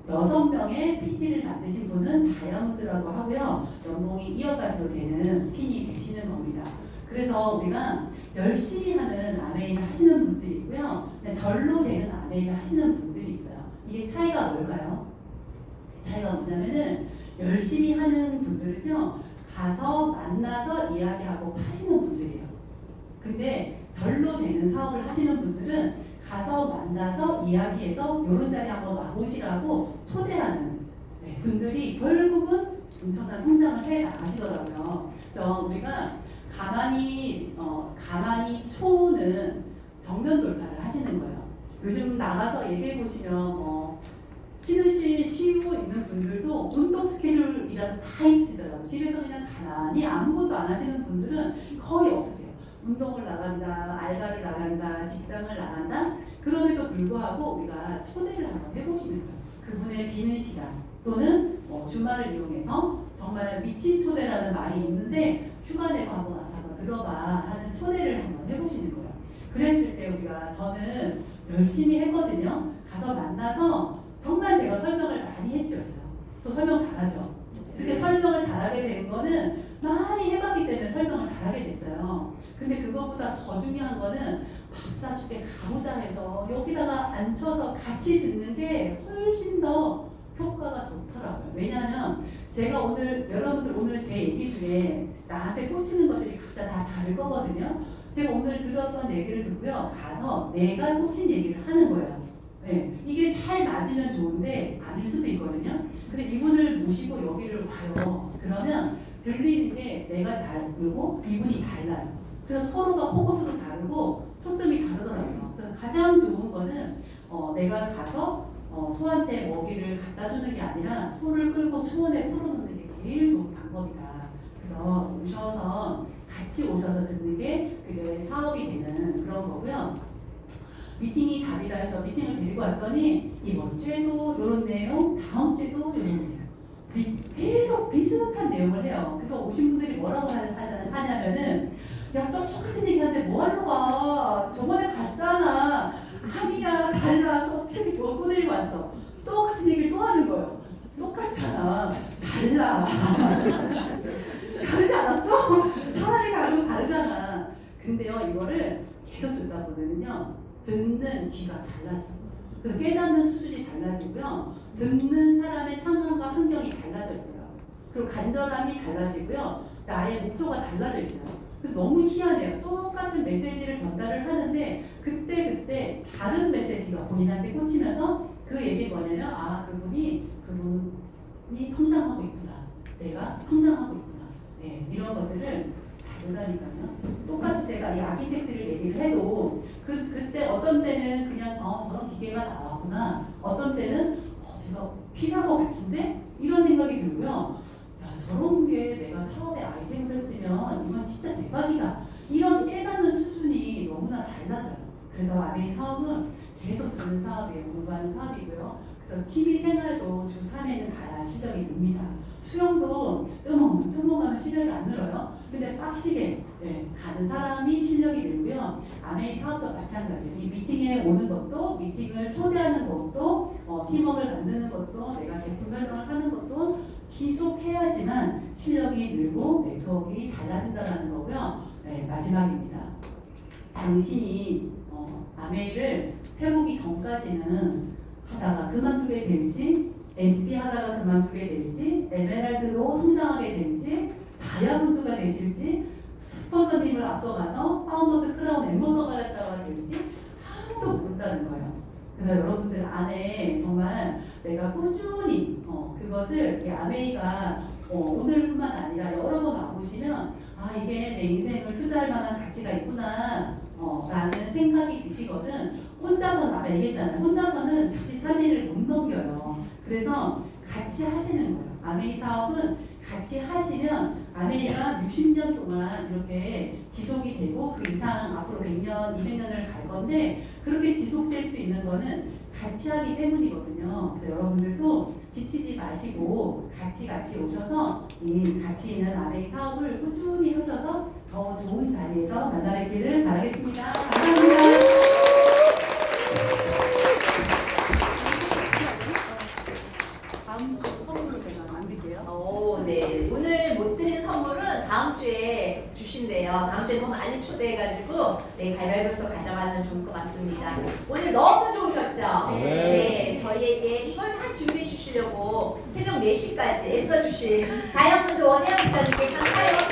6명의 PT를 만드신 분은 다이아몬드라고 하고요. 연봉이 2억까지도 되는 핀이 되시는 겁니다. 그래서 우리가 열심히 하는 아메이를 하시는 분들이 있고요. 그냥 절로 되는 아메이를 하시는 분들이 있어요. 이게 차이가 뭘까요? 차이가 뭐냐면은 열심히 하는 분들은요. 가서 만나서 이야기하고 파시는 분들이에요. 근데 절로 되는 사업을 하시는 분들은 가서 만나서 이야기해서 이런 자리에 한번 와보시라고 초대하는 분들이 결국은 엄청난 성장을 해 나가시더라고요. 그래서 우리가 가만히 초는 정면 돌파를 하시는 거예요. 요즘 나가서 얘기해 보시면 쉬고 있는 분들도 운동 스케줄이라도 다 있으시더라고요. 집에서 그냥 가만히 아무것도 안 하시는 분들은 거의 없으세요. 운동을 나간다, 알바를 나간다, 직장을 나간다. 그럼에도 불구하고 우리가 초대를 한번 해보시는 거예요. 그분의 비는 시간 또는 주말을 이용해서 정말 미친 초대라는 말이 있는데 휴가 내고 한번 와서 한번 들어봐 하는 초대를 한번 해보시는 거예요. 그랬을 때 저는 열심히 했거든요. 가서 만나서 정말 제가 설명을 많이 해드렸어요. 저 설명 잘하죠? 그렇게 설명을 잘하게 된 거는 많이 해봤기 때문에 설명을 잘하게 됐어요. 근데 그것보다 더 중요한 거는 밥 사줄게 가보자 해서 여기다가 앉혀서 같이 듣는 게 훨씬 더 효과가 좋더라고요. 왜냐하면 제가 여러분들 오늘 제 얘기 중에 나한테 꽂히는 것들이 각자 다 다를 거거든요. 제가 오늘 들었던 얘기를 듣고요. 가서 내가 꽂힌 얘기를 하는 거예요. 네, 이게 잘 맞으면 좋은데 아닐 수도 있거든요. 근데 이분을 모시고 여기를 와요. 그러면 들리는 게 내가 다르고 이분이 달라요. 그래서 서로가 포커스도 다르고 초점이 다르더라고요. 그래서 가장 좋은 거는 내가 가서 소한테 먹이를 갖다 주는 게 아니라 소를 끌고 초원에 풀어놓는 게 제일 좋은 방법이다. 그래서 같이 오셔서 듣는 게 그게 사업이 되는 그런 거고요. 미팅이 답이다 해서 미팅을 데리고 왔더니 이번 주에도 이런 내용, 다음 주에도 이런 내용. 계속 비슷한 내용을 해요. 그래서 오신 분들이 뭐라고 하냐면은 야 똑같은 얘기하는데 뭐 하러 가? 저번에 갔잖아. 아니야 달라. 어떻게 또 내리고 왔어. 똑같은 얘기를 또 하는 거예요. 똑같잖아. 달라. 다르지 않았어? 사람이 다르고 다르잖아. 근데요 이거를 계속 듣다 보면은요 듣는 귀가 달라져요. 그래서 깨닫는 수준이 달라지고요. 듣는 사람의 상황과 환경이 달라져 있더라고요. 그리고 간절함이 달라지고요. 나의 목표가 달라져 있어요. 그래서 너무 희한해요. 똑같은 메시지를 전달을 하는데 그때 다른 메시지가 본인한테 꽂히면서 그 얘기 뭐냐면 아 그분이 성장하고 있구나. 내가 성장하고 있구나. 네, 이런 것들을 다르다니까요. 똑같이 제가 이 아키텍트를 얘기를 해도 그때 어떤 때는 그냥 저런 기계가 나왔구나. 어떤 때는 제가 필요한 것 같은데 이런 생각이 들고요. 야 저런 게 내가 사업에 아이템을 했으면 이건 진짜 대박이다. 이런 깨닫는 수준이 너무나 달라져요. 그래서 아메이 사업은 계속 듣는 사업이에요. 공부하는 사업이고요. 그래서 취미 생활도 주 3회는 가야 실력이 늡니다. 수영도 뜨멍하면 실력이 안 늘어요. 근데 빡시게 가는 사람이 실력이 늘고요. 아메이 사업도 마찬가지예요. 이 미팅에 오는 것도, 미팅을 초대하는 것도, 팀워크를 만드는 것도, 내가 제품 설명을 하는 것도 지속해야지만 실력이 늘고 네트워크가 달라진다는 거고요. 네, 마지막입니다. 당신이 아메이를 해보기 전까지는 하다가 그만두게 될지, SP 하다가 그만두게 될지, 에메랄드로 성장하게 될지, 다이아몬드가 되실지, 스폰서님을 앞서가서 파운더스 크라운 엠버서가 됐다가 될지 아무도 모른다는 거예요. 그래서 여러분들 안에 정말 내가 꾸준히 그것을 이 아메이가 오늘뿐만 아니라 여러 번 와보시면 아 이게 내 인생을 투자할 만한 가치가 있구나 라는 생각이 드시거든. 혼자서는 아까 얘기했잖아요. 혼자서는 자칫참미를 못 넘겨요. 그래서 같이 하시는 거예요. 아메이 사업은 같이 하시면 아메이가 60년 동안 이렇게 지속이 되고 그 이상 앞으로 100년, 200년을 갈 건데 그렇게 지속될 수 있는 거는 같이 하기 때문이거든요. 그래서 여러분들도 지치지 마시고 같이 오셔서 이 같이 있는 아메이 사업을 꾸준히 하셔서 더 좋은 자리에서 만나뵙기를 바라겠습니다. 감사합니다. 다음 주 선물로 제가 만들게요. 네. 오늘 못 드린 선물은 다음 주에 주신대요. 다음 주에 더 많이 초대해가지고 가위바위보에서 가져가면 좋을 것 같습니다. 오늘 너무 좋으셨죠? 네. 저희에게 이걸 다 준비해 주시려고 새벽 4시까지 애써주신 다이아몬드 원혜영 기자님께 감사해요.